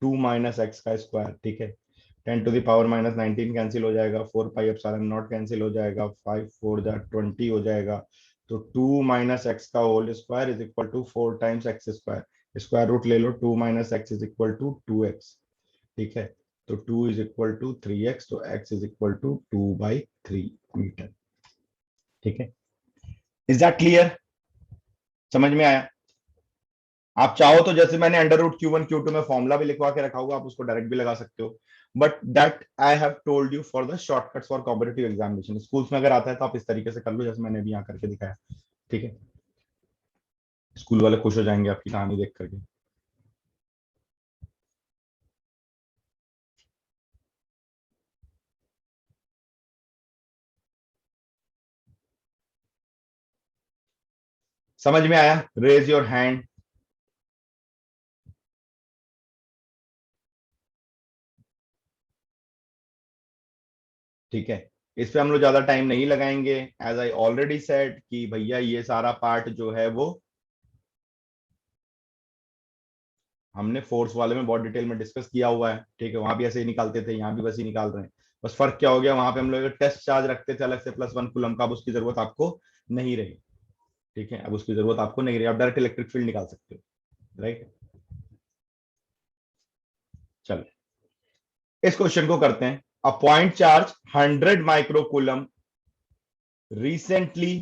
2 - x का स्क्वायर, ठीक है। 10⁻⁻19 कैंसिल हो जाएगा, 4 πε0 कैंसिल हो जाएगा, 5×4 = 20 हो जाएगा। तो 2 - x का whole square is equal to 4 times x square. Square root ले लो, 2 - x is equal to 2x, ठीक है। तो 2 इज इक्वल टू 3x, तो x is equal to 2/3 metre, ठीक है। Is that clear? समझ में आया? आप चाहो तो जैसे मैंने √Q1 Q2 में फॉर्मूला भी लिखवा के रखा होगा, आप उसको डायरेक्ट भी लगा सकते हो, but that I have told you for the shortcuts for competitive examination. Schools में अगर आता है तो आप इस तरीके से कर लो जैसे मैंने भी यहाँ करके दिखाया, ठीक है। स्कूल वाले खुश हो जाएंगे आपकी कहानी देख करके। समझ में आया? Raise your hand. ठीक है, इस पे हम लोग ज्यादा टाइम नहीं लगाएंगे। एज आई ऑलरेडी सेड कि भैया ये सारा पार्ट जो है वो हमने फोर्स वाले में बहुत डिटेल में डिस्कस किया हुआ है, ठीक है। वहां भी ऐसे ही निकालते थे, यहाँ भी वैसे ही निकाल रहे हैं। बस फर्क क्या हो गया, वहां पे हम लोग टेस्ट चार्ज रखते थे अलग से +1 कूलम का, अब उसकी जरूरत आपको नहीं रही, ठीक है। अब उसकी जरूरत आपको नहीं रही, आप डायरेक्ट इलेक्ट्रिक फील्ड निकाल सकते हो, राइट। चलो इस क्वेश्चन को करते हैं। A point charge 100 microcoulomb recently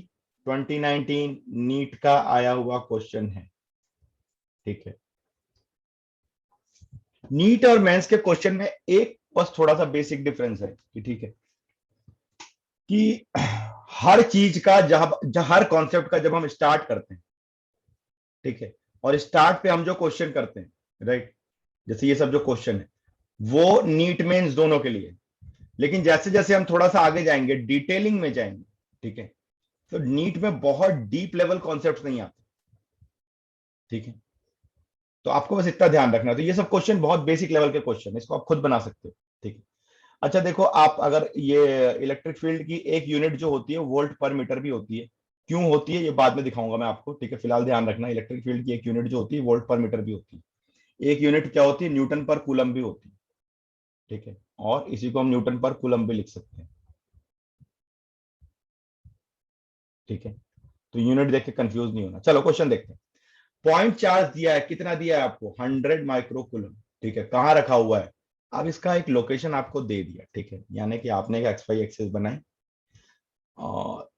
2019 NEET का आया हुआ क्वेश्चन है, ठीक है। नीट और मेंस के क्वेश्चन में एक बस थोड़ा सा बेसिक डिफरेंस है कि ठीक है कि हर चीज का हर कॉन्सेप्ट का जब हम स्टार्ट करते हैं, ठीक है, और स्टार्ट पे हम जो क्वेश्चन करते हैं, राइट, जैसे ये सब जो क्वेश्चन है वो नीट मेंस दोनों के लिए, लेकिन जैसे जैसे हम थोड़ा सा आगे जाएंगे, डिटेलिंग में जाएंगे, ठीक है, तो नीट में बहुत डीप लेवल कॉन्सेप्ट नहीं आते, ठीक है। तो आपको बस इतना ध्यान रखना, तो ये सब क्वेश्चन बहुत बेसिक लेवल के क्वेश्चन है, इसको आप खुद बना सकते हो, ठीक है। अच्छा देखो, आप अगर ये इलेक्ट्रिक फील्ड की एक यूनिट जो होती है वोल्ट पर मीटर भी होती है, क्यों होती है ये बाद में दिखाऊंगा मैं आपको, ठीक है। फिलहाल ध्यान रखना, इलेक्ट्रिक फील्ड की एक यूनिट जो होती है वोल्ट पर मीटर भी होती है, एक यूनिट क्या होती है, न्यूटन पर कूलम भी होती है, ठीक है, और इसी को हम न्यूटन पर कूलम भी लिख सकते हैं, ठीक है। तो यूनिट देख के कंफ्यूज नहीं होना। चलो क्वेश्चन देखते हैं। पॉइंट चार्ज दिया है, कितना दिया है आपको, 100 माइक्रो कूलम, ठीक है, कहाँ रखा हुआ है। अब इसका एक लोकेशन आपको दे दिया, ठीक है, यानी कि आपने एक एक्स वाई एक्सिस बनाई, और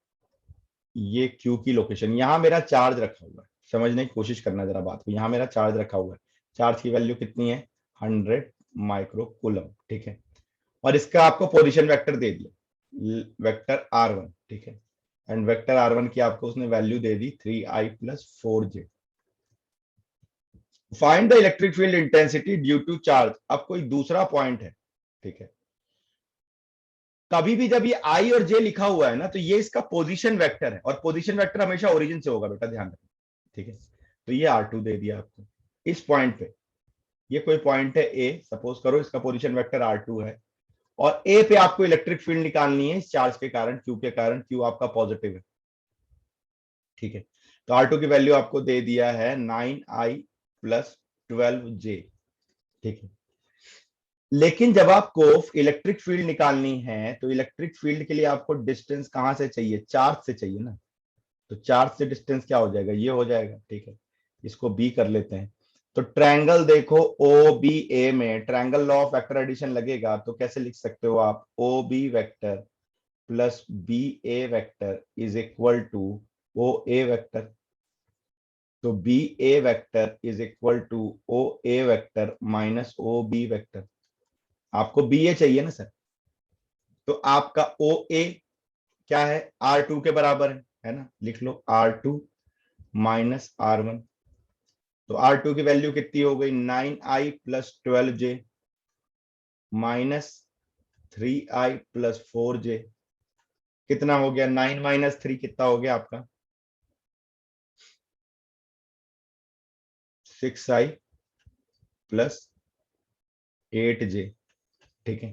ये क्यू की लोकेशन, यहां मेरा चार्ज रखा हुआ है, समझने की कोशिश करना जरा बात को, यहां मेरा चार्ज रखा हुआ है, चार्ज की वैल्यू कितनी है, 100 माइक्रो कूलम, ठीक है, और इसका आपको पोजीशन वेक्टर दे दिया, वेक्टर R1, ठीक है, एंड वेक्टर R1 की आपको उसने वैल्यू दे दी 3I+4J। Find the electric field intensity due to charge. अब कोई दूसरा पॉइंट है, ठीक है, कभी भी जब ये आई और जे लिखा हुआ है ना, तो ये इसका पोजीशन वेक्टर है, और पोजीशन वेक्टर हमेशा ओरिजिन से होगा बेटा, ध्यान रखना, ठीक है। तो ये R2 दे दिया आपको इस पॉइंट पे, ये कोई पॉइंट है ए, सपोज करो इसका पोजीशन वेक्टर R2 है, और ए पे आपको इलेक्ट्रिक फील्ड निकालनी है इस चार्ज के कारण, क्यू के कारण, क्यू आपका पॉजिटिव है, ठीक है। तो R2 की वैल्यू आपको दे दिया है 9I+12J, ठीक है। लेकिन जब आपको इलेक्ट्रिक फील्ड निकालनी है, तो इलेक्ट्रिक फील्ड के लिए आपको डिस्टेंस कहां से चाहिए, चार्ज से चाहिए ना, तो चार्ज से डिस्टेंस क्या हो जाएगा, ये हो जाएगा, ठीक है। इसको बी कर लेते हैं। तो ट्रायंगल देखो ओ बी ए में triangle law of vector addition लगेगा, तो कैसे लिख सकते हो आप, O B vector plus B A vector is equal to O A vector. तो B A vector is equal to O A vector minus O B vector. आपको B A चाहिए ना सर, तो आपका ओ ए क्या है, R2 के बराबर है ना, लिख लो R2 - R1। तो R2 की वैल्यू कितनी हो गई, 9I+12J -3I+4J। कितना हो गया, 9 - 3 कितना हो गया आपका, 6I+8J, ठीक है।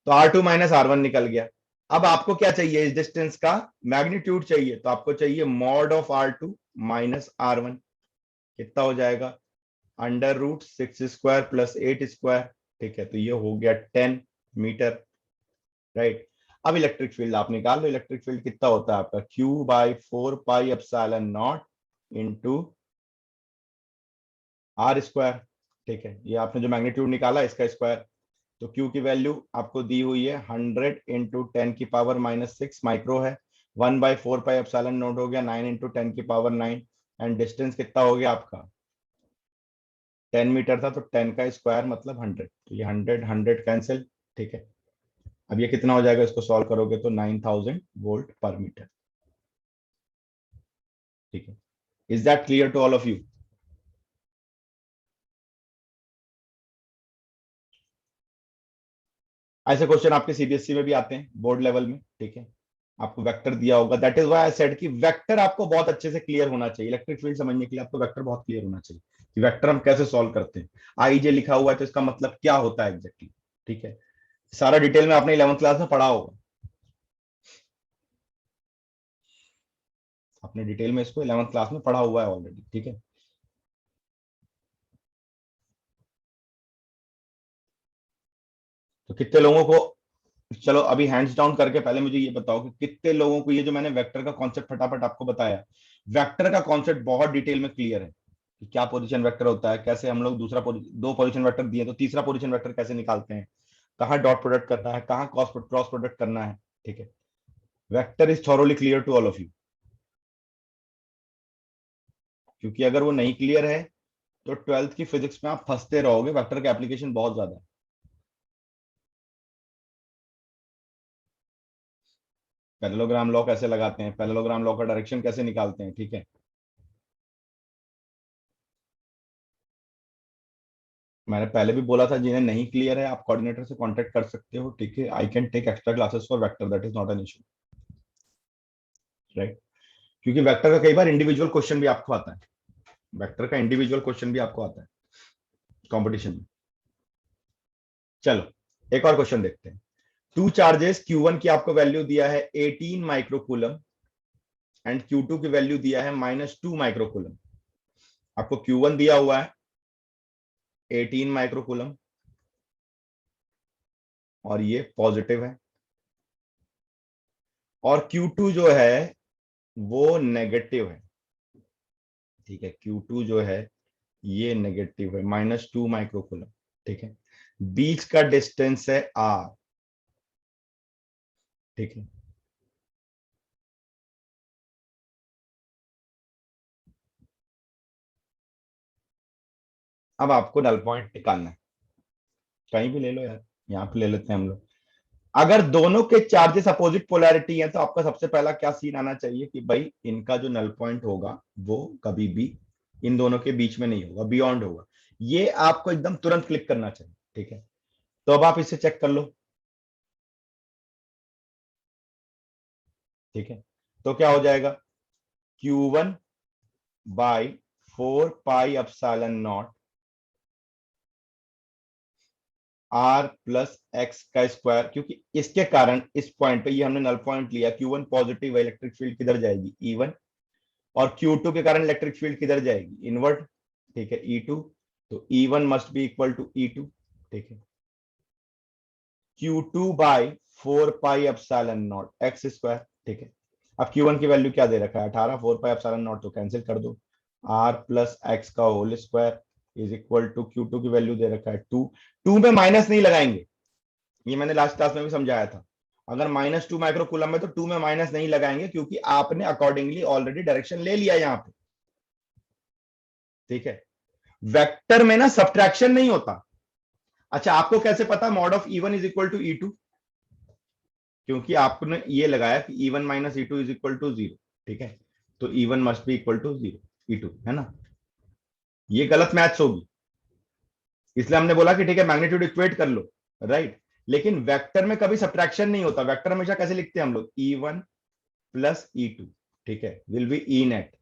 तो R2 - R1 निकल गया। अब आपको क्या चाहिए, इस डिस्टेंस का मैग्नीट्यूड चाहिए, तो आपको चाहिए मॉड ऑफ R2 - R1, कितना हो जाएगा, √6² + 8², ठीक है, तो ये हो गया 10 मीटर, राइट। अब इलेक्ट्रिक फील्ड आप निकाल लो, इलेक्ट्रिक फील्ड कितना होता है आपका, Q/4πε0 इंटू R², ठीक है, ये आपने जो मैग्नीट्यूड निकाला इसका स्क्वायर। तो Q की वैल्यू आपको दी हुई है 100 × 10⁻⁻6 माइक्रो है, 1/4πε0 हो गया 9 × 10⁻9, एंड डिस्टेंस कितना हो गया आपका, 10 मीटर था, तो 10 का स्क्वायर मतलब 100, तो ये 100 कैंसिल, ठीक है। अब ये कितना हो जाएगा, इसको सॉल्व करोगे तो 9000 वोल्ट पर मीटर, ठीक है। Is that clear to all of you. ऐसे क्वेश्चन आपके सीबीएसई में भी आते हैं बोर्ड लेवल में, ठीक है। आपको वेक्टर दिया होगा, that is why I said कि वेक्टर आपको बहुत अच्छे से क्लियर होना चाहिए, इलेक्ट्रिक फील्ड समझने के लिए आपको वेक्टर बहुत क्लियर होना चाहिए कि वेक्टर हम कैसे सॉल्व करते हैं। आई जे लिखा हुआ है तो इसका मतलब क्या होता है एग्जैक्टली, ठीक है। सारा डिटेल में आपने 11th क्लास में पढ़ा होगा, आपने डिटेल में इसको 11th क्लास में पढ़ा हुआ है ऑलरेडी, ठीक है। तो कितने लोगों को, चलो अभी हैंड्स डाउन करके पहले मुझे ये बताओ कि कितने लोगों को ये जो मैंने वेक्टर का कॉन्सेप्ट फटाफट आपको बताया, वेक्टर का कॉन्सेप्ट बहुत डिटेल में क्लियर है कि क्या पोजीशन वेक्टर होता है, कैसे हम लोग दो पोजीशन वेक्टर दिए तो तीसरा पोजीशन वेक्टर कैसे निकालते हैं, कहाँ डॉट प्रोडक्ट करना है, कहाँ क्रॉस प्रोडक्ट करना है, ठीक है। Vector is thoroughly clear to all of you, क्योंकि अगर वो नहीं क्लियर है तो 12th की फिजिक्स में आप फंसते रहोगे, वेक्टर का एप्लीकेशन बहुत ज्यादा है। पैरेललोग्राम लॉ कैसे लगाते हैं, पैरेललोग्राम लॉ का डायरेक्शन कैसे निकालते हैं, ठीक है। मैंने पहले भी बोला था, जिन्हें नहीं क्लियर है आप कोऑर्डिनेटर से कांटेक्ट कर सकते हो, ठीक है। I can take extra classes for vector, that is not an issue, right. क्योंकि वेक्टर का कई बार इंडिविजुअल क्वेश्चन भी आपको आता है, वेक्टर का इंडिविजुअल क्वेश्चन भी आपको आता है कंपटीशन में। चलो एक और क्वेश्चन देखते हैं। टू चार्जेस Q1 की आपको वैल्यू दिया है 18 माइक्रोकूलम एंड Q2 की वैल्यू दिया है -2 माइक्रोकूलम। आपको Q1 दिया हुआ है 18 माइक्रोकूलम और ये पॉजिटिव है, और Q2 जो है वो नेगेटिव है, ठीक है। Q2 जो है ये नेगेटिव है, -2 माइक्रोकूलम, ठीक है। बीच का डिस्टेंस है R, ठीक है। अब आपको नल पॉइंट निकालना है, कहीं भी ले लो यार, यहाँ पे ले लेते हैं हम लोग। अगर दोनों के चार्जेस अपोजिट पोलैरिटी है तो आपका सबसे पहला क्या सीन आना चाहिए कि भाई इनका जो नल पॉइंट होगा वो कभी भी इन दोनों के बीच में नहीं होगा, बियॉन्ड होगा। ये आपको एकदम तुरंत क्लिक करना चाहिए, ठीक है। तो अब आप इसे चेक कर लो, ठीक है। तो क्या हो जाएगा, Q1 by 4 pi epsilon not R plus x का स्क्वायर, क्योंकि इसके कारण इस पॉइंट पे ये हमने नल पॉइंट लिया, Q1 पॉजिटिव है, इलेक्ट्रिक फील्ड किधर जाएगी E1, और Q2 के कारण इलेक्ट्रिक फील्ड किधर जाएगी इनवर्ट, ठीक है E2। तो E1 must be equal to E2, ठीक है। Q2 by 4 pi epsilon not x square, ठीक है। अब Q1 की वैल्यू क्या दे रखा है 18, 4 पाई एप्सिलॉन नॉट तो कैंसिल कर दो, R प्लस एक्स का whole square is equal to Q2 की वैल्यू दे रखा है 2। 2 में माइनस नहीं लगाएंगे, ये मैंने लास्ट क्लास में भी समझाया था। अगर -2 माइक्रोकूलम है तो 2 में माइनस नहीं लगाएंगे, क्योंकि आपने अकॉर्डिंगली ऑलरेडी डायरेक्शन ले लिया यहां पे, ठीक है। वेक्टर में ना सब्ट्रैक्शन नहीं होता। अच्छा, आपको कैसे पता mod of E1 is equal to E2, क्योंकि आपने ये लगाया कि E1 minus E2 is equal to 0, ठीक है। तो E1 must be equal to 0 E2, है ना। ये गलत मैथ्स होगी, इसलिए हमने बोला कि ठीक है मैग्नीट्यूड इक्वेट कर लो, राइट। लेकिन वेक्टर में कभी सब्ट्रैक्शन नहीं होता, वेक्टर हमेशा कैसे लिखते हैं हम लोग, E1 प्लस E2, ठीक है, विल बी ई नेट,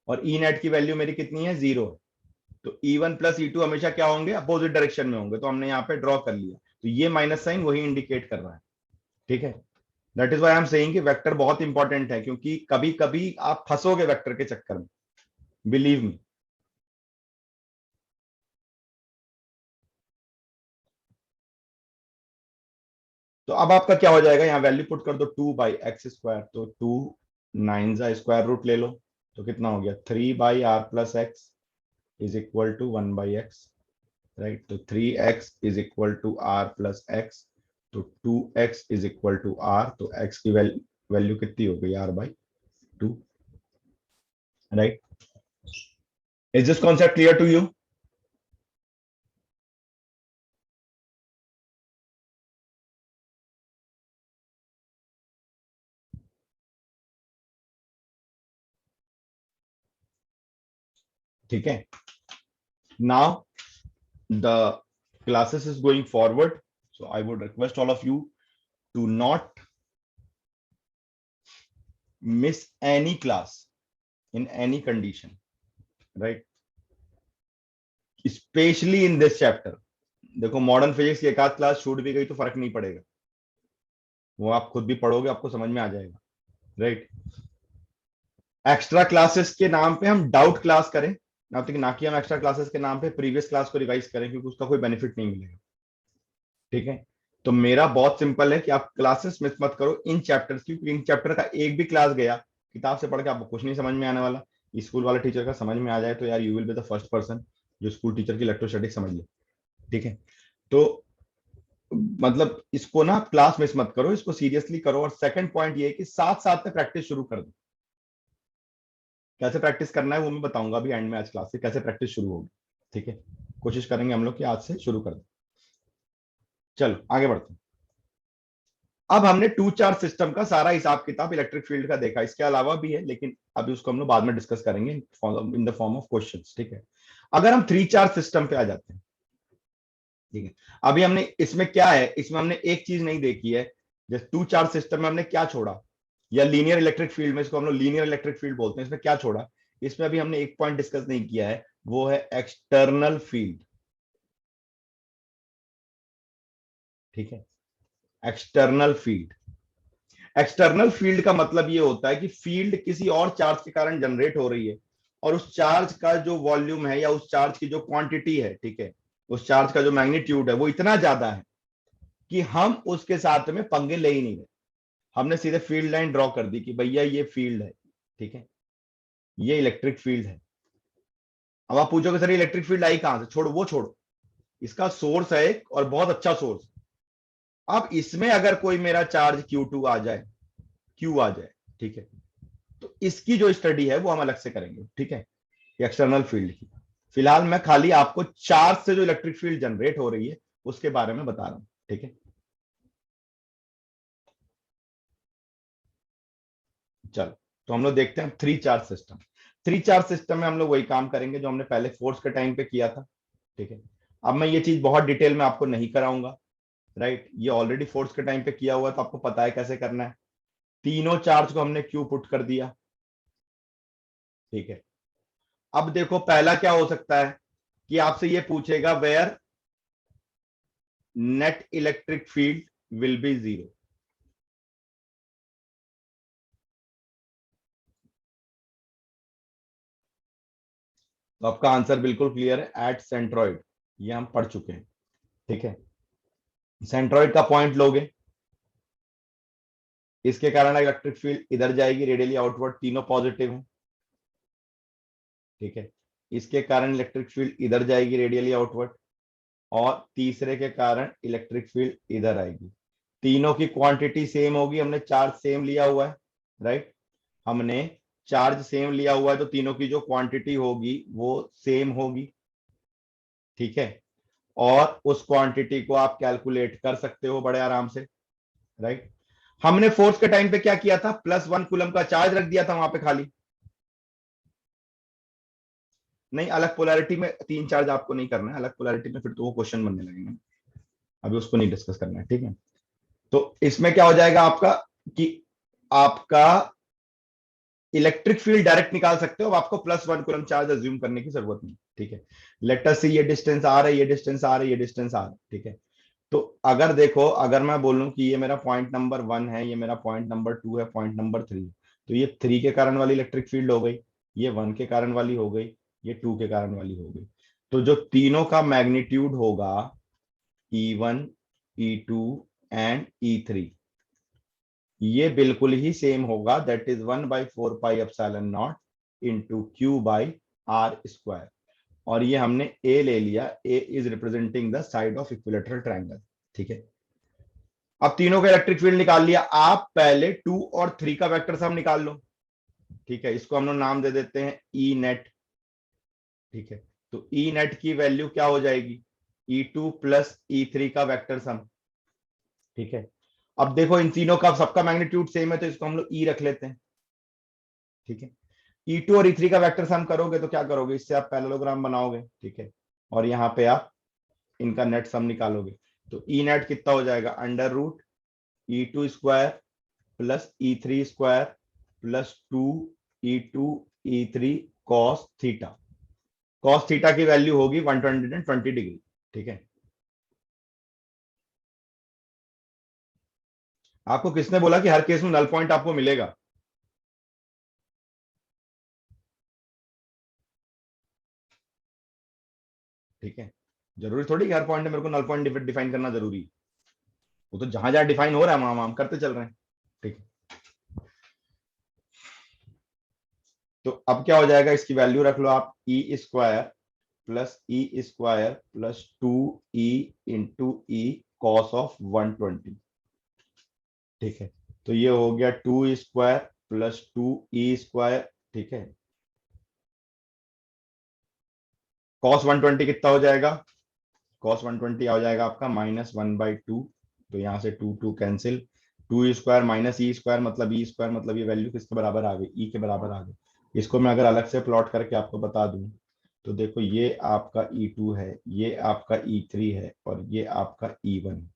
और ई नेट की वैल्यू मेरी कितनी है 0 है। तो E1 प्लस E2 हमेशा क्या होंगे, अपोजिट डायरेक्शन में होंगे, तो हमने यहाँ पे ड्रॉ कर लिया, तो ये माइनस साइन वही इंडिकेट कर रहा है, ठीक है। That is why I am saying कि वेक्टर बहुत इंपॉर्टेंट है, क्योंकि कभी कभी आप फंसोगे वेक्टर के चक्कर में, बिलीव मी। तो अब आपका क्या हो जाएगा, यहाँ वैल्यू पुट कर दो 2 बाई एक्स स्क्वायर, तो 2 9 जा स्क्वायर रूट ले लो, तो कितना हो गया 3 by R plus x is equal to 1 by x, right. तो 3x is equal to R plus x, तो 2x is equal to R, तो x की वैल्यू कितनी हो गई R/2, right. Is this concept clear to you? ठीक है। Now the classes is going forward, so I would request all of you to not miss any class in any condition, right, especially in this chapter। देखो modern physics की एक आध class छूट भी गई तो फर्क नहीं पड़ेगा, वो आप खुद भी पढ़ोगे आपको समझ में आ जाएगा, राइट। एक्स्ट्रा क्लासेस के नाम पे हम डाउट क्लास करें, ना कि हम एक्स्ट्रा क्लासेस के नाम पे प्रीवियस क्लास को रिवाइज करें, क्योंकि उसका कोई बेनिफिट नहीं मिलेगा, ठीक है। तो मेरा बहुत सिंपल है कि आप क्लासेस मिस मत करो इन चैप्टर्स की, क्योंकि इन चैप्टर का एक भी क्लास गया किताब से पढ़ के आपको कुछ नहीं समझ में आने वाला। स्कूल वाले टीचर का समझ में आ जाए तो यार you will be the first person जो स्कूल टीचर की इलेक्ट्रोस्टैटिक्स समझ ले, ठीक है। तो मतलब इसको ना क्लास मिस मत करो, इसको सीरियसली करो। और सेकंड पॉइंट ये है कि साथ साथ में प्रैक्टिस शुरू कर दो। कैसे प्रैक्टिस करना है वो मैं बताऊंगा अभी एंड में आज क्लास से, कैसे प्रैक्टिस शुरू होगी, ठीक है। कोशिश करेंगे हम लोग कि आज से शुरू कर दो। चलो आगे बढ़ते हैं। अब हमने टू चार्ज सिस्टम का सारा हिसाब किताब इलेक्ट्रिक फील्ड का देखा, इसके अलावा भी है लेकिन अभी उसको हम लोग बाद में डिस्कस करेंगे in the form of questions, ठीक है। अगर हम थ्री चार्ज सिस्टम पे आ जाते हैं, ठीक है, अभी हमने इसमें क्या है, इसमें हमने एक चीज नहीं देखी है, जैसे टू चार्ज सिस्टम में हमने क्या छोड़ा, या लीनियर इलेक्ट्रिक फील्ड में, इसको हम लोग लीनियर इलेक्ट्रिक फील्ड बोलते हैं, इसमें क्या छोड़ा, इसमें अभी हमने एक पॉइंट डिस्कस नहीं किया है, वो है एक्सटर्नल फील्ड, ठीक है। एक्सटर्नल फील्ड, एक्सटर्नल फील्ड का मतलब ये होता है कि फील्ड किसी और चार्ज के कारण जनरेट हो रही है, और उस चार्ज का जो वॉल्यूम है या उस चार्ज की जो क्वांटिटी है, ठीक है, उस चार्ज का जो मैग्नीट्यूड है वो इतना ज्यादा है कि हम उसके साथ में पंगे ले ही नहीं रहे, हमने सीधे फील्ड लाइन ड्रॉ कर दी कि भैया ये फील्ड है, ठीक है, ये इलेक्ट्रिक फील्ड है। अब आप पूछोगे सर इलेक्ट्रिक फील्ड आई कहां से, छोड़ो वो छोड़ो, इसका सोर्स है एक और बहुत अच्छा सोर्स। अब इसमें अगर कोई मेरा चार्ज Q2 आ जाए, Q आ जाए, ठीक है, तो इसकी जो स्टडी है वो हम अलग से करेंगे, ठीक है, एक्सटर्नल फील्ड की। फिलहाल मैं खाली आपको चार्ज से जो इलेक्ट्रिक फील्ड जनरेट हो रही है उसके बारे में बता रहा हूं, ठीक है। चलो, तो हम लोग देखते हैं three charge system. Three charge system में हम लोग वही काम करेंगे जो हमने पहले फोर्स के टाइम पे किया था, ठीक है। अब मैं ये चीज बहुत डिटेल में आपको नहीं कराऊंगा, राइट, ये ऑलरेडी फोर्स के टाइम पे किया हुआ है तो आपको पता है कैसे करना है। तीनों चार्ज को हमने क्यू पुट कर दिया, ठीक है। अब देखो पहला क्या हो सकता है कि आपसे ये पूछेगा where net electric field will be zero. तो आपका आंसर बिल्कुल क्लियर है, एट सेंट्रॉइड, ये हम पढ़ चुके हैं, ठीक है। सेंट्रॉइड का पॉइंट लोगे, इसके कारण इलेक्ट्रिक फील्ड इधर जाएगी रेडियली आउटवर्ड, तीनों पॉजिटिव है, ठीक है। इसके कारण इलेक्ट्रिक फील्ड इधर जाएगी रेडियली आउटवर्ड, और तीसरे के कारण इलेक्ट्रिक फील्ड इधर आएगी। तीनों की क्वांटिटी सेम होगी, हमने चार्ज सेम लिया हुआ है, राइट, हमने चार्ज सेम लिया हुआ है तो तीनों की जो क्वांटिटी होगी वो सेम होगी, ठीक है। और उस क्वांटिटी को आप कैलकुलेट कर सकते हो बड़े आराम से, राइट। हमने फोर्स के टाइम पे क्या किया था, +1 कूलम का चार्ज रख दिया था वहां पे खाली, नहीं अलग पोलैरिटी में तीन चार्ज आपको नहीं करना है, अलग पोलैरिटी में फिर तो वो क्वेश्चन बनने लगेंगे, अभी उसको नहीं डिस्कस करना है, ठीक है। तो इसमें क्या हो जाएगा आपका कि आपका इलेक्ट्रिक फील्ड डायरेक्ट निकाल सकते हो, अब आपको +1 कूलम चार्ज अज्यूम करने की जरूरत नहीं, ठीक है। लेट अस सी, ये डिस्टेंस आ रहा है, ये डिस्टेंस आ रहा है, ये डिस्टेंस आ रहा है, ठीक है। तो अगर देखो, अगर मैं बोलूं कि ये मेरा पॉइंट नंबर 1 है, ये मेरा पॉइंट नंबर 2 है, पॉइंट नंबर 3, तो ये 3 के कारण वाली इलेक्ट्रिक फील्ड हो गई, ये 1 के कारण वाली हो गई, ये 2 के कारण वाली हो गई। तो जो तीनों का मैग्नीट्यूड होगा, E1, E2 एंड E3, ये बिल्कुल ही सेम होगा, दैट इज 1/4πε0 इंटू Q/r²। और ये हमने ए ले लिया, A is representing the side of equilateral triangle, ठीक है। अब तीनों का इलेक्ट्रिक फील्ड निकाल लिया, आप पहले 2 और 3 का वेक्टर सम निकाल लो, ठीक है। इसको हम लोग नाम दे देते हैं ई नेट, ठीक है। तो ई नेट की वैल्यू क्या हो जाएगी, E2 प्लस E3 का वेक्टर सम, ठीक है। अब देखो इन तीनों का सबका मैग्नीट्यूड सेम है तो इसको हम लोग ई रख लेते हैं, ठीक है। E2 और E3 का वेक्टर सम करोगे तो क्या करोगे, इससे आप पैरेललोग्राम बनाओगे, ठीक है, और यहाँ पे आप इनका नेट सम निकालोगे। तो ई नेट कितना हो जाएगा, √E2² plus E3² plus 2E2 E3 cos theta. Cos theta की वैल्यू होगी 120 डिग्री, ठीक है। आपको किसने बोला कि हर केस में नल पॉइंट आपको मिलेगा, ठीक है। जरूरी थोड़ी कि हर पॉइंट में मेरे को नल पॉइंट डिफाइन करना जरूरी है, वो तो जहां जहां डिफाइन हो रहा है वहां हम करते चल रहे हैं, ठीक है। तो अब क्या हो जाएगा, इसकी वैल्यू रख लो आप, E² plus E² plus 2E into E cos of 120, ठीक है। तो ये हो गया 2E² प्लस 2E², ठीक है। कॉस 120 कितना हो जाएगा, कॉस 120 हो जाएगा आपका -1/2, तो यहां से 2 2 cancel, 2 square minus E square मतलब ई स्क्वायर, मतलब ये वैल्यू किसके बराबर आ गई, ई के बराबर आ गई। इसको मैं अगर अलग से प्लॉट करके आपको बता दूं तो देखो ये आपका E2 है, ये आपका E3 है और ये आपका E1 है।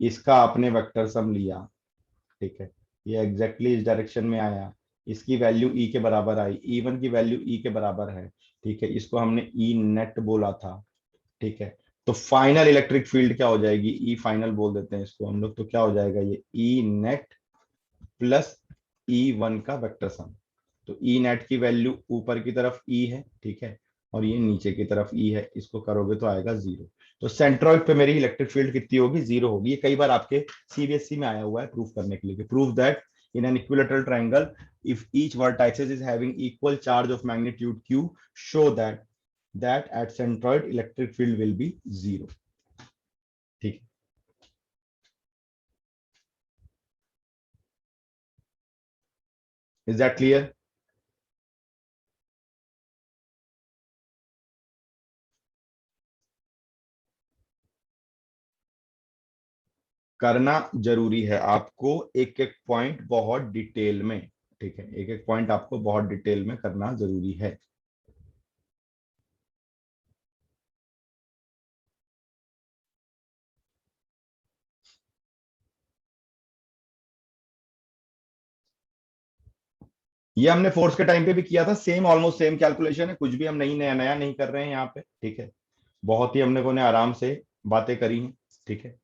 इसका आपने वेक्टर सम लिया, ठीक है, ये एग्जैक्टली इस डायरेक्शन में आया, इसकी वैल्यू ई के बराबर आई, E1 की वैल्यू ई के बराबर है, ठीक है, इसको हमने ई नेट बोला था, ठीक है। तो फाइनल इलेक्ट्रिक फील्ड क्या हो जाएगी, ई फाइनल बोल देते हैं इसको हम लोग, तो क्या हो जाएगा ये ई नेट प्लस E1 का वेक्टर सम। तो ई नेट की वैल्यू ऊपर की तरफ ई है, ठीक है, और ये नीचे की तरफ ई है, इसको करोगे तो आएगा 0। तो सेंट्रॉइड पे मेरी इलेक्ट्रिक फील्ड कितनी होगी, 0 होगी। ये कई बार आपके सीबीएसई में आया हुआ है प्रूफ करने के लिए, proof that in an equilateral triangle if each vertices is having equal charge of magnitude q, show that at centroid electric field will be 0, ठीक है। is that clear? करना जरूरी है आपको एक एक पॉइंट बहुत डिटेल में, ठीक है, एक एक पॉइंट आपको बहुत डिटेल में करना जरूरी है। ये हमने फोर्स के टाइम पे भी किया था, सेम ऑलमोस्ट सेम कैलकुलेशन है, कुछ भी हम नहीं नया नया नहीं कर रहे हैं यहाँ पे, ठीक है, बहुत ही हमने को ने आराम से बातें करी हैं, ठीक है।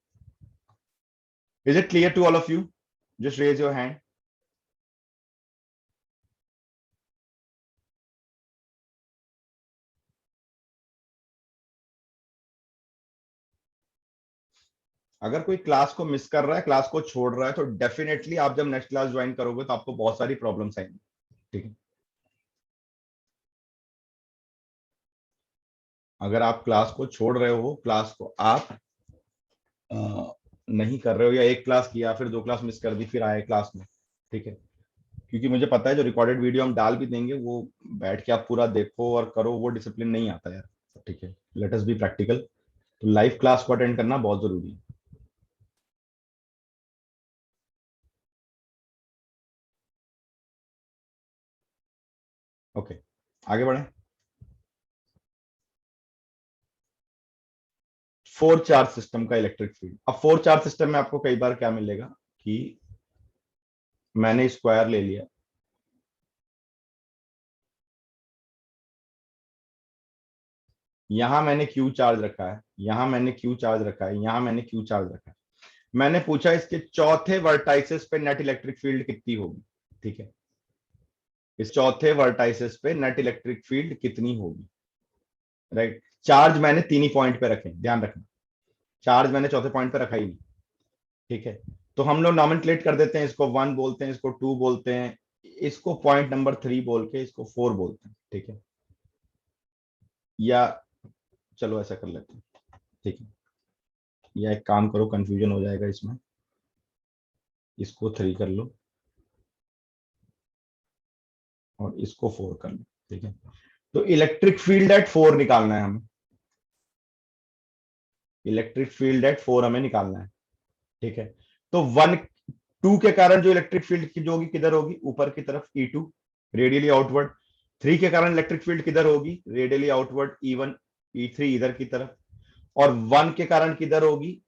Is it clear to all of you? Just raise your hand. अगर कोई क्लास को मिस कर रहा है, क्लास को छोड़ रहा है, तो डेफिनेटली आप जब नेक्स्ट क्लास ज्वाइन करोगे तो आपको बहुत सारी प्रॉब्लम्स आएंगी, ठीक है। अगर आप क्लास को छोड़ रहे हो, क्लास को आप नहीं कर रहे हो, या एक क्लास किया फिर 2 क्लास मिस कर दी फिर आए क्लास में, ठीक है, क्योंकि मुझे पता है जो रिकॉर्डेड वीडियो हम डाल भी देंगे वो बैठ के आप पूरा देखो और करो, वो डिसिप्लिन नहीं आता यार, ठीक है। Let us be practical. तो लाइव क्लास को अटेंड करना बहुत जरूरी है। ओके, आगे बढ़े। फोर चार्ज सिस्टम का इलेक्ट्रिक फील्ड। अब फोर चार्ज सिस्टम में आपको कई बार क्या मिलेगा कि मैंने स्क्वायर ले लिया, यहां मैंने क्यू चार्ज रखा है, यहां मैंने क्यू चार्ज रखा है, यहां मैंने क्यू चार्ज रखा है। मैंने पूछा इसके चौथे वर्टाइसिस पे नेट इलेक्ट्रिक फील्ड कितनी होगी, ठीक है, इस चौथे वर्टाइसिस पे नेट इलेक्ट्रिक फील्ड कितनी होगी, राइट। चार्ज मैंने तीन ही पॉइंट पे रखे, ध्यान रखना, चार्ज मैंने चौथे पॉइंट पे रखा ही नहीं, ठीक है। तो हम लोग नॉमेनक्लेट कर देते हैं, इसको 1 बोलते हैं, इसको 2 बोलते हैं, इसको पॉइंट नंबर 3 बोल के इसको 4 बोलते हैं, ठीक है, या चलो ऐसा कर लेते हैं, ठीक है, या एक काम करो, कंफ्यूजन हो जाएगा इसमें, इसको 3 कर लो और इसको 4 कर लो, ठीक है। तो इलेक्ट्रिक फील्ड एट 4 निकालना है हमें, इलेक्ट्रिक फील्ड एट 4 हमें निकालना है, ठीक है। तो 2 के कारण जो इलेक्ट्रिक फील्ड की जो होगी किधर होगी, ऊपर की तरफ E2 रेडियली आउटवर्ड। 3 के कारण इलेक्ट्रिक फील्ड किधर होगी, रेडियली आउटवर्ड E1 E3 इधर की तरफ। और 1 के कारण किधर होगी,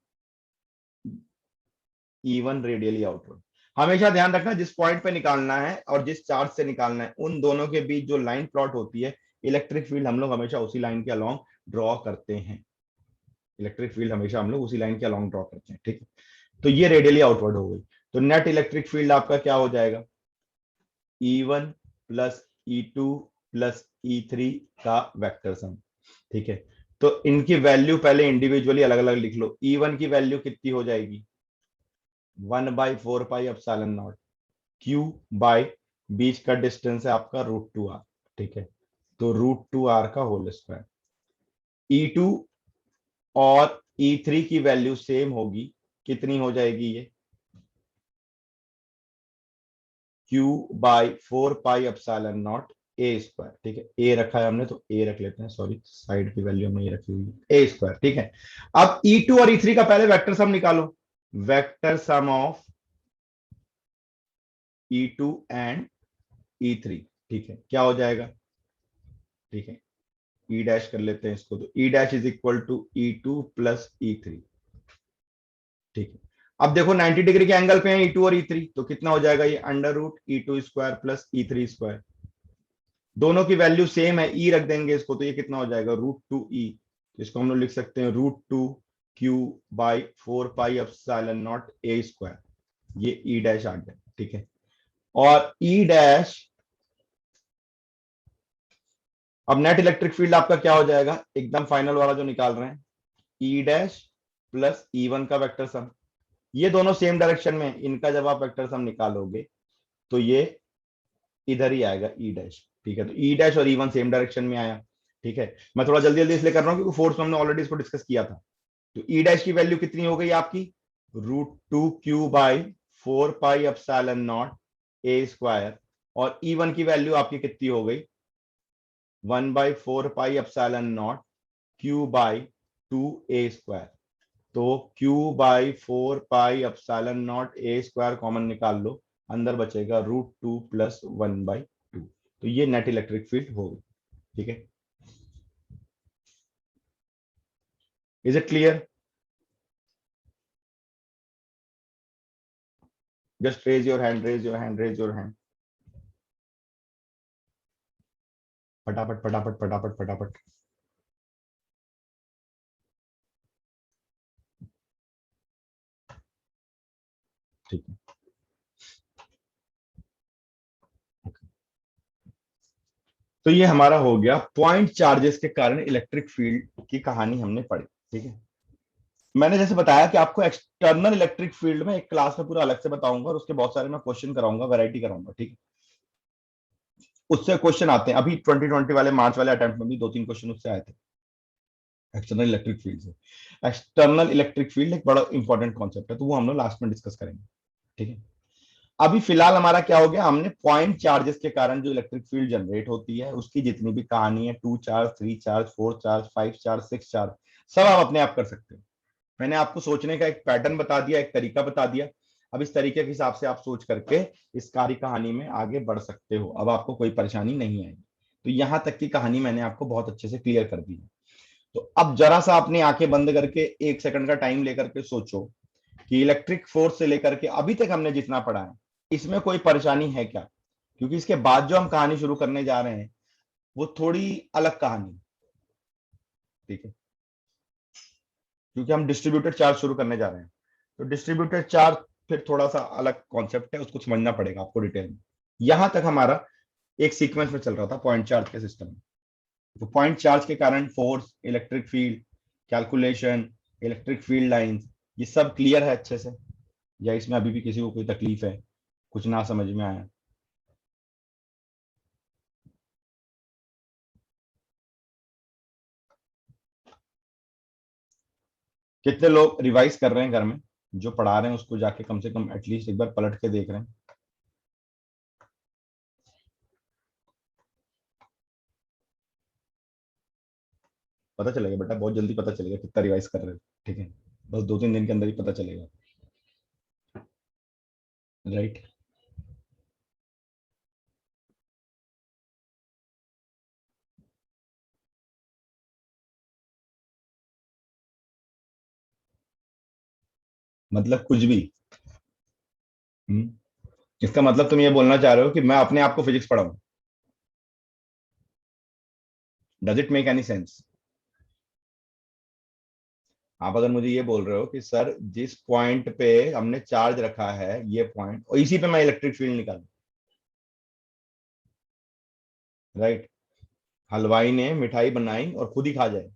E1 रेडियली आउटवर्ड। हमेशा ध्यान रखना जिस पॉइंट पे निकालना है और जिस चार्ज से निकालना है, उन दोनों के बीच जो लाइन प्लॉट होती है, इलेक्ट्रिक फील्ड हम लोग हमेशा उसी लाइन के अलोंग ड्रॉ करते हैं, इलेक्ट्रिक फील्ड हमेशा हम लोग उसी लाइन के अलोंग ड्रॉ करते हैं, ठीक है। तो ये रेडियली आउटवर्ड हो गई, तो नेट इलेक्ट्रिक फील्ड आपका क्या हो जाएगा, E1 plus E2 plus E3 का वेक्टर सम, ठीक है। तो इनकी वैल्यू पहले इंडिविजुअली अलग अलग लिख लो। E1 की वैल्यू कितनी हो जाएगी, 1/4 pi epsilon naught Q by, बीच का डिस्टेंस है आपका √2r, ठीक है, तो √2r का होल स्क्वायर। E2 और E3 की वैल्यू सेम होगी, कितनी हो जाएगी ये, Q/4 pi epsilon not a square, ठीक है, ए रखा है हमने तो ए रख लेते हैं, सॉरी साइड की वैल्यू हमने ये रखी हुई है, ए स्क्वायर, ठीक है। अब E2 और E3 का पहले वेक्टर सम निकालो, vector sum of E2 and E3। ठीक है, क्या हो जाएगा, ठीक है, ई डैश कर लेते हैं इसको, तो E dash is equal to E2 plus E3। ठीक है, अब देखो 90 डिग्री के एंगल पे है E2 और E3, तो कितना हो जाएगा ये under root E2 square plus E3 square. दोनों की वैल्यू सेम है, ई रख देंगे इसको, तो ये कितना हो जाएगा √2e। इसको हम लोग लिख सकते हैं √2q/4 pi epsilon not a square. ये ई डैश आ गया। ठीक है, और ई डैश, अब नेट इलेक्ट्रिक फील्ड आपका क्या हो जाएगा, एकदम फाइनल वाला जो निकाल रहे हैं, ई डैश प्लस E1 का वेक्टर सम। ये दोनों सेम डायरेक्शन में, इनका जब आप वेक्टर सम निकालोगे तो ये इधर ही आएगा ई डैश। ठीक है, तो ई डैश और E1 सेम डायरेक्शन में आया। ठीक है, मैं थोड़ा जल्दी जल्दी इसलिए कर रहा हूँ क्योंकि फोर्स में हमने ऑलरेडी इसको डिस्कस किया था। तो ई डैश की वैल्यू कितनी हो गई आपकी, √2q/4 pi epsilon not a square, और E1 की वैल्यू आपकी कितनी हो गई, 1/4 pi epsilon not q/2a square. तो q/4 pi epsilon not a square common निकाल लो, अंदर बचेगा √2 प्लस 1/2। तो ये नेट इलेक्ट्रिक फील्ड होगी। ठीक है, is it clear? Just raise your hand, raise your hand, raise your hand, फटाफट फटाफट फटाफट फटाफट। ठीक है, तो ये हमारा हो गया पॉइंट चार्जेस के कारण इलेक्ट्रिक फील्ड की कहानी हमने पढ़ी। ठीक है, मैंने जैसे बताया कि आपको एक्सटर्नल इलेक्ट्रिक फील्ड में एक क्लास में पूरा अलग से बताऊंगा, और उसके बहुत सारे मैं क्वेश्चन कराऊंगा, वैरायटी कराऊंगा। ठीक है, उससे क्वेश्चन आते हैं, अभी 2020 वाले मार्च वाले अटेम्प्ट में भी 2-3 क्वेश्चन उससे आए थे एक्सटर्नल इलेक्ट्रिक फील्ड से। एक्सटर्नल इलेक्ट्रिक फील्ड एक बड़ा इंपॉर्टेंट कॉन्सेप्ट है, तो वो हम लोग लास्ट में डिस्कस करेंगे। ठीक है, अभी फिलहाल हमारा क्या हो गया, हमने पॉइंट चार्जेस के कारण जो इलेक्ट्रिक फील्ड जनरेट होती है उसकी जितनी भी कहानी है, 2 charge, 3 charge, 4 charge, 5 charge, 6 charge, सब आप अपने आप कर सकते हो। मैंने आपको सोचने का एक पैटर्न बता दिया, एक तरीका बता दिया। अब इस तरीके के हिसाब से आप सोच करके इस कार्य कहानी में आगे बढ़ सकते हो, अब आपको कोई परेशानी नहीं आएगी। तो यहां तक की कहानी मैंने आपको बहुत अच्छे से क्लियर कर दी है। तो अब जरा सा अपनी आंखें बंद करके 1 सेकंड का टाइम लेकर के सोचो कि इलेक्ट्रिक फोर्स से लेकर के अभी तक हमने जितना पढ़ा है, इसमें कोई परेशानी है क्या? क्योंकि इसके बाद जो हम कहानी शुरू करने जा रहे हैं वो थोड़ी अलग कहानी। ठीक है, क्योंकि हम डिस्ट्रीब्यूटेड चार्ज शुरू करने जा रहे हैं, तो डिस्ट्रीब्यूटेड चार्ज फिर थोड़ा सा अलग कॉन्सेप्ट है, उसको समझना पड़ेगा आपको डिटेल में। यहां तक हमारा एक सीक्वेंस में चल रहा था पॉइंट चार्ज के सिस्टम में। तो पॉइंट चार्ज के कारण force, electric field calculation, electric field lines, ये सब क्लियर है अच्छे से, या इसमें अभी भी किसी को कोई तकलीफ है, कुछ ना समझ में आया? कितने लोग रिवाइज कर रहे हैं घर में, जो पढ़ा रहे हैं उसको जाके कम से कम एटलीस्ट एक बार पलट के देख रहे हैं? पता चलेगा बेटा, बहुत जल्दी पता चलेगा कितना रिवाइज कर रहे हो। ठीक है, बस 2-3 दिन के अंदर ही पता चलेगा। राइट, मतलब कुछ भी। हम्म, इसका मतलब तुम ये बोलना चाह रहे हो कि मैं अपने आप को फिजिक्स पढ़ाऊं? Does it make any sense? आप अगर मुझे ये बोल रहे हो कि सर जिस पॉइंट पे हमने चार्ज रखा है ये पॉइंट, और इसी पे मैं इलेक्ट्रिक फील्ड निकालूं, राइट, हलवाई ने मिठाई बनाई और खुद ही खा जाए,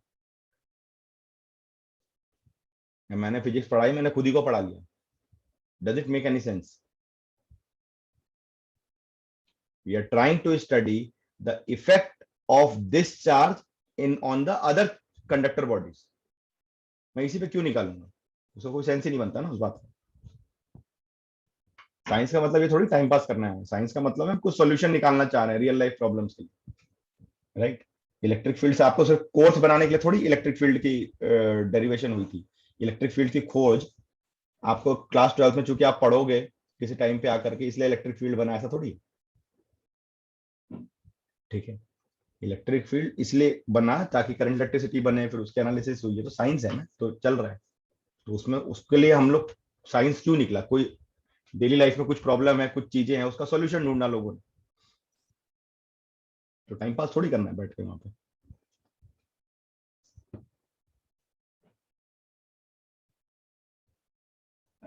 मैंने फिजिक्स पढ़ाई, मैंने खुद ही को पढ़ा लिया, does it make any sense? We are trying to study the effect of this charge in on the other conductor bodies. मैं इसी पे क्यों निकालूंगा, उसका कोई सेंस ही नहीं बनता ना उस बात का। साइंस का मतलब ये थोड़ी टाइम पास करना है, साइंस का मतलब है कुछ सॉल्यूशन निकालना चाह रहे हैं रियल लाइफ प्रॉब्लम्स के लिए, राइट। इलेक्ट्रिक फील्ड से आपको सिर्फ कोर्स बनाने के लिए थोड़ी इलेक्ट्रिक फील्ड की डेरिवेशन हुई थी। इलेक्ट्रिक फील्ड की खोज आपको क्लास 12 में चूंकि आप पढ़ोगे, किसी टाइम पे आकर के, इसलिए इलेक्ट्रिक फील्ड बना, ऐसा थोड़ी। ठीक है, इलेक्ट्रिक फील्ड इसलिए बना ताकि करंट इलेक्ट्रिसिटी बने, फिर उसके एनालिसिस हुई है, तो साइंस है ना, तो चल रहा है। तो उसमें उसके लिए हम लोग साइंस क्यों निकला, कोई डेली लाइफ में कुछ प्रॉब्लम है, कुछ चीजें हैं, उसका सॉल्यूशन ढूंढना लोगों ने, तो टाइम पास थोड़ी करना है बैठ के वहां पे।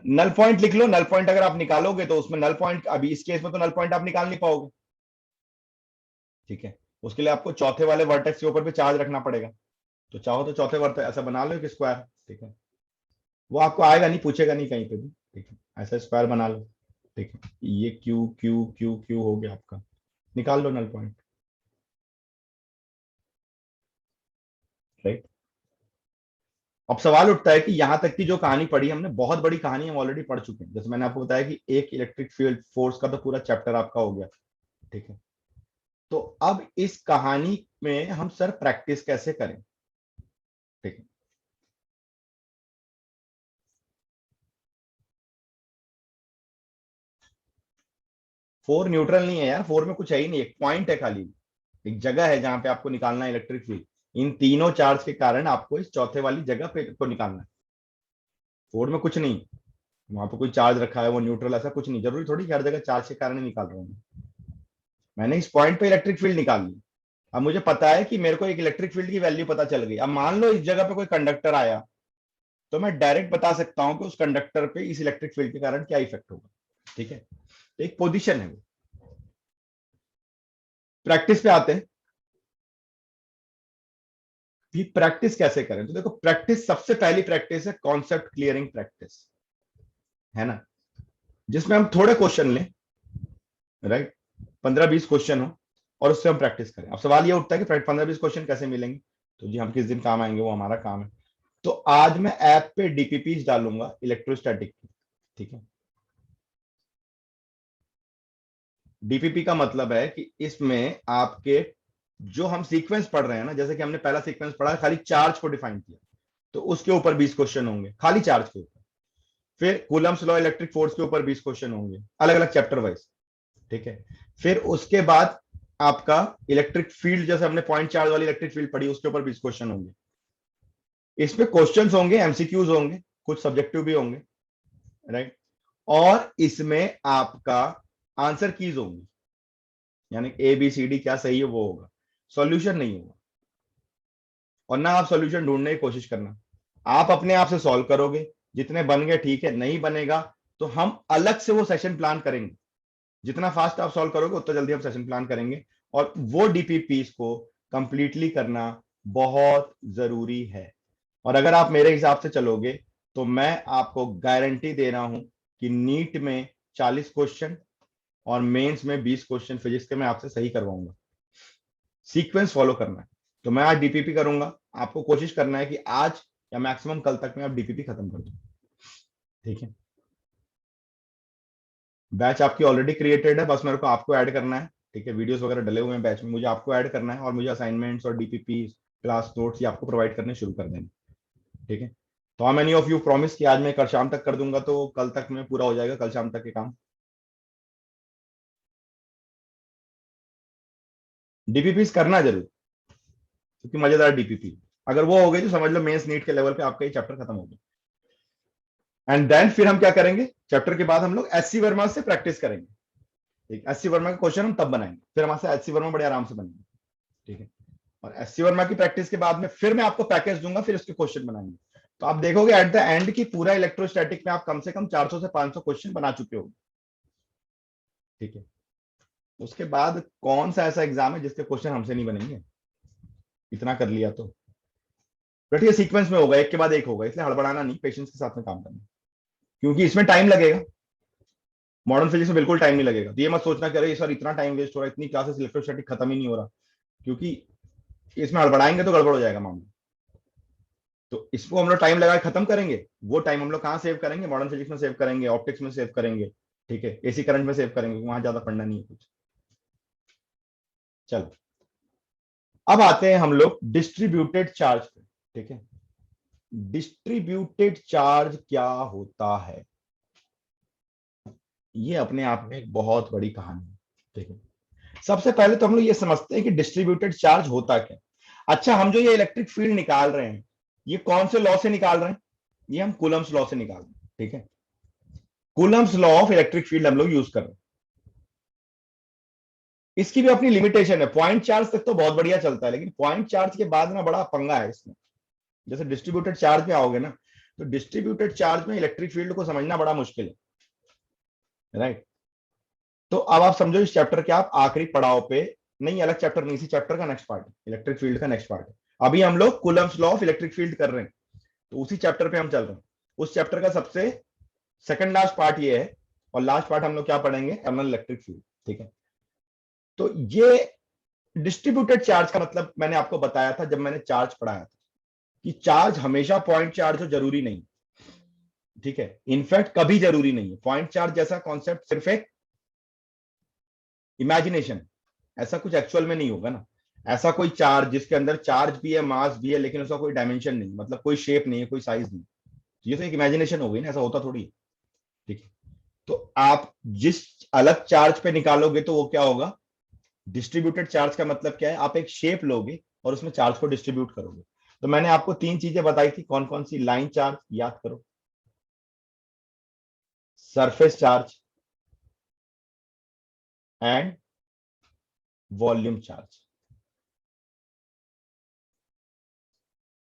नल पॉइंट लिख लो, नल पॉइंट अगर आप निकालोगे तो उसमें नल पॉइंट, अभी इस केस में तो नल पॉइंट आप निकाल नहीं पाओगे। ठीक है, उसके लिए आपको चौथे वाले वर्टेक्स के ऊपर भी चार्ज रखना पड़ेगा। तो चाहो तो चौथे वर्टेक्स ऐसा बना लो कि स्क्वायर। ठीक है, वो आपको आएगा नहीं, पूछेगा नहीं कहीं पे भी। ठीक है, ऐसा स्क्वायर बना लो। ठीक है, ये क्यू क्यू क्यू क्यू हो गया आपका, निकाल लो नल पॉइंट। राइट। अब सवाल उठता है कि यहां तक की जो कहानी पढ़ी हमने, बहुत बड़ी कहानी हम ऑलरेडी पढ़ चुके हैं। जैसे मैंने आपको बताया कि एक इलेक्ट्रिक फील्ड फोर्स का तो पूरा चैप्टर आपका हो गया। ठीक है, तो अब इस कहानी में हम सर प्रैक्टिस कैसे करें। ठीक है, फोर न्यूट्रल नहीं है यार, फोर में कुछ है ही नहीं, एक पॉइंट है खाली, एक जगह है जहां पे आपको निकालना है इलेक्ट्रिक फील्ड। इन तीनों चार्ज के कारण आपको इस चौथे वाली जगह पे को निकालना है। फोर में कुछ नहीं, वहां पे कोई चार्ज रखा है वो न्यूट्रल, ऐसा कुछ नहीं, जरूरी थोड़ी कि हर जगह चार्ज के कारण ही निकाल रहा हूँ। मैंने इस पॉइंट पे इलेक्ट्रिक फील्ड निकाल ली। अब मुझे पता है कि मेरे को एक इलेक्ट्रिक फील्ड की वैल्यू पता चल गई। अब मान लो इस जगह पे कोई कंडक्टर आया, तो मैं डायरेक्ट बता सकता हूं कि उस कंडक्टर पे इस इलेक्ट्रिक फील्ड के कारण क्या इफेक्ट होगा। ठीक है, तो एक पोजीशन है वो। प्रैक्टिस पे आते हैं कि प्रैक्टिस कैसे करें। तो देखो, प्रैक्टिस, सबसे पहली प्रैक्टिस है कॉन्सेप्ट क्लियरिंग प्रैक्टिस, है ना, जिसमें हम थोड़े क्वेश्चन लें। राइट, 15-20 क्वेश्चन हो और उससे हम प्रैक्टिस करें। अब सवाल ये उठता है कि 15-20 क्वेश्चन कैसे मिलेंगे, तो जी हम किस दिन काम आएंगे, वो हमारा काम है। तो आज मैं ऐप पे डीपीपी डालूंगा इलेक्ट्रोस्टैटिक की। ठीक है, डीपीपी का मतलब है कि इसमें आपके जो हम सीक्वेंस पढ़ रहे हैं ना, जैसे कि हमने पहला सीक्वेंस पढ़ा खाली चार्ज को डिफाइन किया, तो उसके ऊपर 20 क्वेश्चन होंगे खाली चार्ज के ऊपर। फिर कूलम्स लॉ इलेक्ट्रिक फोर्स के ऊपर 20 क्वेश्चन होंगे अलग अलग चैप्टर वाइज। ठीक है, फिर उसके बाद आपका इलेक्ट्रिक फील्ड, जैसे हमने पॉइंट चार्ज वाली इलेक्ट्रिक फील्ड पढ़ी, उसके ऊपर 20 क्वेश्चन होंगे। इसमें क्वेश्चंस होंगे, एमसीक्यूज होंगे, कुछ सब्जेक्टिव भी होंगे। राइट, और इसमें आपका आंसर कीज होंगी, यानी ए बी सी डी क्या सही है वो होगा, सॉल्यूशन नहीं होगा। और ना आप सॉल्यूशन ढूंढने की कोशिश करना, आप अपने आप से सॉल्व करोगे, जितने बन गए ठीक है, नहीं बनेगा तो हम अलग से वो सेशन प्लान करेंगे। जितना फास्ट आप सॉल्व करोगे उतना जल्दी हम सेशन प्लान करेंगे। और वो डीपीपीस को कंप्लीटली करना बहुत जरूरी है। और अगर आप मेरे हिसाब से चलोगे तो मैं आपको गारंटी दे रहा हूं कि नीट में 40 क्वेश्चन और मेंस में 20 क्वेश्चन फिजिक्स के मैं आपसे सही करवाऊंगा। सीक्वेंस फॉलो करना है। तो मैं आज डीपीपी करूंगा, आपको कोशिश करना है कि आज या मैक्सिमम कल तक में आप डीपीपी खत्म कर दो। ठीक है, बैच आपकी ऑलरेडी क्रिएटेड है, बस मेरे को आपको ऐड करना है। ठीक है, वीडियोस वगैरह डले हुए हैं बैच में, मुझे आपको ऐड करना है और मुझे असाइनमेंट्स और डीपीपी क्लास नोट्स ये आपको प्रोवाइड करने शुरू कर देंगे। ठीक है, तो how many of you promise कि आज मैं कल शाम तक कर दूंगा, तो कल तक में पूरा हो जाएगा, कल शाम तक के काम। डीपीपी करना जरूर, क्योंकि मजेदार डीपीपी, अगर वो हो गई तो समझ लो मेंस नीट के लेवल पे आपका ये चैप्टर खत्म हो गया। एंड देन फिर हम क्या करेंगे, चैप्टर के बाद हम लोग एससी वर्मा से प्रैक्टिस करेंगे। ठीक, एससी वर्मा का क्वेश्चन हम तब बनाएंगे, फिर हमारे एससी वर्मा बड़े आराम से बनेंगे। ठीक है, और एससी वर्मा की प्रैक्टिस के बाद में फिर मैं आपको पैकेज दूंगा, फिर उसके क्वेश्चन बनाएंगे। तो आप देखोगे एट द एंड की पूरा इलेक्ट्रोस्टैटिक में आप कम से कम 400 से 500 क्वेश्चन बना चुके हो। ठीक है, उसके बाद कौन सा ऐसा एग्जाम है जिसके क्वेश्चन हमसे नहीं बनेंगे, इतना कर लिया तो। बट ये सीक्वेंस में होगा, एक के बाद एक होगा, इसलिए हड़बड़ाना नहीं, पेशेंस के साथ में काम करना, क्योंकि इसमें टाइम लगेगा। मॉडर्न फिजिक्स में बिल्कुल टाइम नहीं लगेगा, तो ये मत सोचना कि अरे सर इतना टाइम वेस्ट हो रहा है, इतनी क्लासेस इलेक्ट्रोस्टैटिक खत्म ही नहीं हो रहा, क्योंकि इसमें हड़बड़ाएंगे तो गड़बड़ हो जाएगा मामला। तो इसको हम लोग टाइम लगा के खत्म करेंगे, वो टाइम हम लोग कहाँ सेव करेंगे, मॉडर्न फिजिक्स में सेव करेंगे, ऑप्टिक्स में सेव करेंगे। ठीक है, एसी करंट में सेव करेंगे, वहां ज्यादा पढ़ना नहीं है कुछ। चलो, अब आते हैं हम लोग डिस्ट्रीब्यूटेड चार्ज पे। ठीक है, डिस्ट्रीब्यूटेड चार्ज क्या होता है। ये अपने आप में एक बहुत बड़ी कहानी है। ठीक है, सबसे पहले तो हम लोग ये समझते हैं कि डिस्ट्रीब्यूटेड चार्ज होता क्या। अच्छा, हम जो ये इलेक्ट्रिक फील्ड निकाल रहे हैं, ये कौन से लॉ से निकाल रहे हैं? ये हम कूलम्स लॉ से निकाल रहे हैं। ठीक है, Coulomb's law of electric field हम लोग यूज कर रहे हैं। इसकी भी अपनी लिमिटेशन है। पॉइंट चार्ज तक तो बहुत बढ़िया चलता है, लेकिन पॉइंट चार्ज के बाद ना बड़ा पंगा है इसमें। जैसे डिस्ट्रीब्यूटेड चार्ज में आओगे ना, तो डिस्ट्रीब्यूटेड चार्ज में इलेक्ट्रिक फील्ड को समझना बड़ा मुश्किल है, राइट। तो अब आप समझो इस चैप्टर के आप आखिरी पड़ाव पे, नहीं अलग चैप्टर नहीं, इसी चैप्टर का नेक्स्ट पार्ट है, इलेक्ट्रिक फील्ड का नेक्स्ट पार्ट है। अभी हम लोग Coulomb's law of electric field कर रहे हैं, तो उसी चैप्टर पे हम चल रहे हैं। उस चैप्टर का सबसे सेकंड लास्ट पार्ट ये है, और लास्ट पार्ट हम लोग क्या पढ़ेंगे? External electric field. ठीक है, तो ये डिस्ट्रीब्यूटेड चार्ज का मतलब मैंने आपको बताया था जब मैंने चार्ज पढ़ाया था, कि चार्ज हमेशा पॉइंट चार्ज हो जरूरी नहीं। ठीक है, इनफैक्ट कभी जरूरी नहीं है। पॉइंट चार्ज जैसा कॉन्सेप्ट सिर्फ एक इमेजिनेशन, ऐसा कुछ एक्चुअल में नहीं होगा ना। ऐसा कोई चार्ज जिसके अंदर चार्ज भी है, मास भी है, लेकिन उसका कोई डायमेंशन नहीं, मतलब कोई शेप नहीं है, कोई साइज नहीं, ये तो एक इमेजिनेशन हो गई ना, ऐसा होता थोड़ी है। ठीक है, तो आप जिस अलग चार्ज पे निकालोगे तो वो क्या होगा? डिस्ट्रीब्यूटेड चार्ज का मतलब क्या है? आप एक शेप लोगे और उसमें चार्ज को डिस्ट्रीब्यूट करोगे। तो मैंने आपको तीन चीजें बताई थी, कौन कौन सी? लाइन चार्ज याद करो, surface charge and volume charge.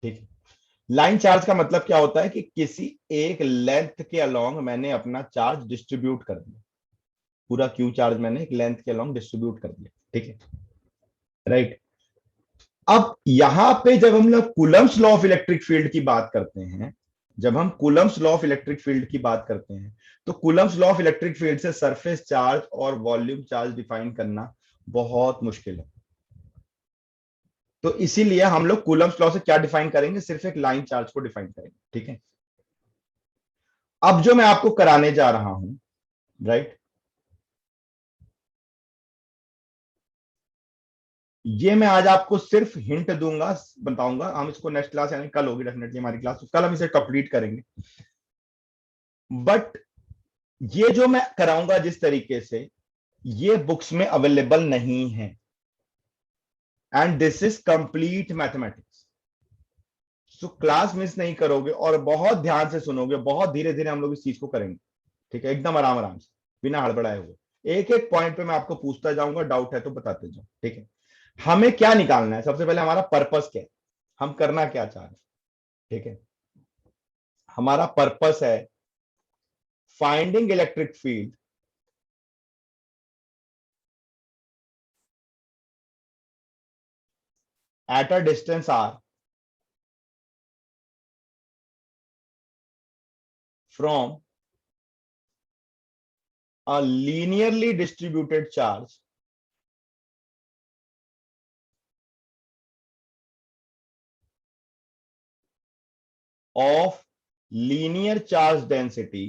ठीक है, लाइन चार्ज का मतलब क्या होता है कि किसी एक लेंथ के अलोंग मैंने अपना चार्ज डिस्ट्रीब्यूट कर दिया, पूरा क्यू चार्ज मैंने एक लेंथ के अलोंग डिस्ट्रीब्यूट कर दिया। ठीक है, राइट। अब यहां पे जब हम लोग Coulomb's law of electric field की बात करते हैं, जब हम Coulomb's law of electric field की बात करते हैं, तो Coulomb's law of electric field से सरफेस चार्ज और वॉल्यूम चार्ज डिफाइन करना बहुत मुश्किल है। तो इसीलिए हम लोग कूलम्स लॉ से क्या डिफाइन करेंगे? सिर्फ एक लाइन चार्ज को डिफाइन करेंगे। ठीक है, अब जो मैं आपको कराने जा रहा हूं, राइट, ये मैं आज आपको सिर्फ हिंट दूंगा, बताऊंगा। हम इसको नेक्स्ट क्लास यानी कल होगी डेफिनेटली हमारी क्लास, तो कल हम इसे कंप्लीट करेंगे। बट ये जो मैं कराऊंगा जिस तरीके से, ये बुक्स में अवेलेबल नहीं है, and this is complete mathematics. So class miss नहीं करोगे और बहुत ध्यान से सुनोगे, बहुत धीरे धीरे हम लोग इस चीज को करेंगे। ठीक है, एकदम आराम आराम से, बिना हड़बड़ाए हुए। एक एक पॉइंट पे मैं आपको पूछता जाऊंगा, डाउट है तो बताते जाओ। ठीक है, हमें क्या निकालना है? सबसे पहले हमारा पर्पस क्या है, हम करना क्या चाह रहे हैं? ठीक है, हमारा पर्पस है finding electric field at a distance r from a linearly distributed charge of linear charge density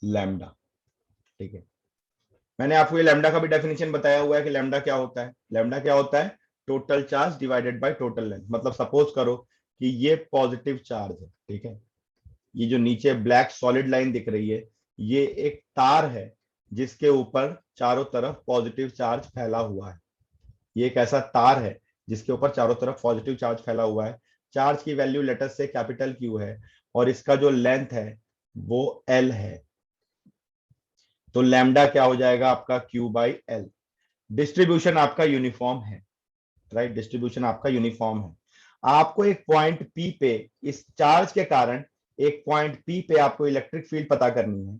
lambda. ठीक है, मैंने आपको ये लैम्डा का भी डेफिनेशन बताया हुआ है कि लैम्डा क्या होता है। लैम्डा क्या होता है? Total charge divided by total length. मतलब सपोज करो कि ये पॉजिटिव चार्ज है। ठीक है, ये जो नीचे ब्लैक सॉलिड लाइन दिख रही है, ये एक तार है जिसके ऊपर चारों तरफ पॉजिटिव चार्ज फैला हुआ है। ये एक ऐसा तार है जिसके ऊपर चारों तरफ पॉजिटिव चार्ज फैला हुआ है। चार्ज की वैल्यू लेटर से कैपिटल क्यू है, और इसका जो लेंथ है वो एल है। तो लैम्डा क्या हो जाएगा आपका? Q by L. डिस्ट्रीब्यूशन आपका यूनिफॉर्म है, राइट, डिस्ट्रीब्यूशन आपका यूनिफॉर्म है। आपको एक पॉइंट पी पे, इस चार्ज के कारण एक पॉइंट पी पे आपको इलेक्ट्रिक फील्ड पता करनी है।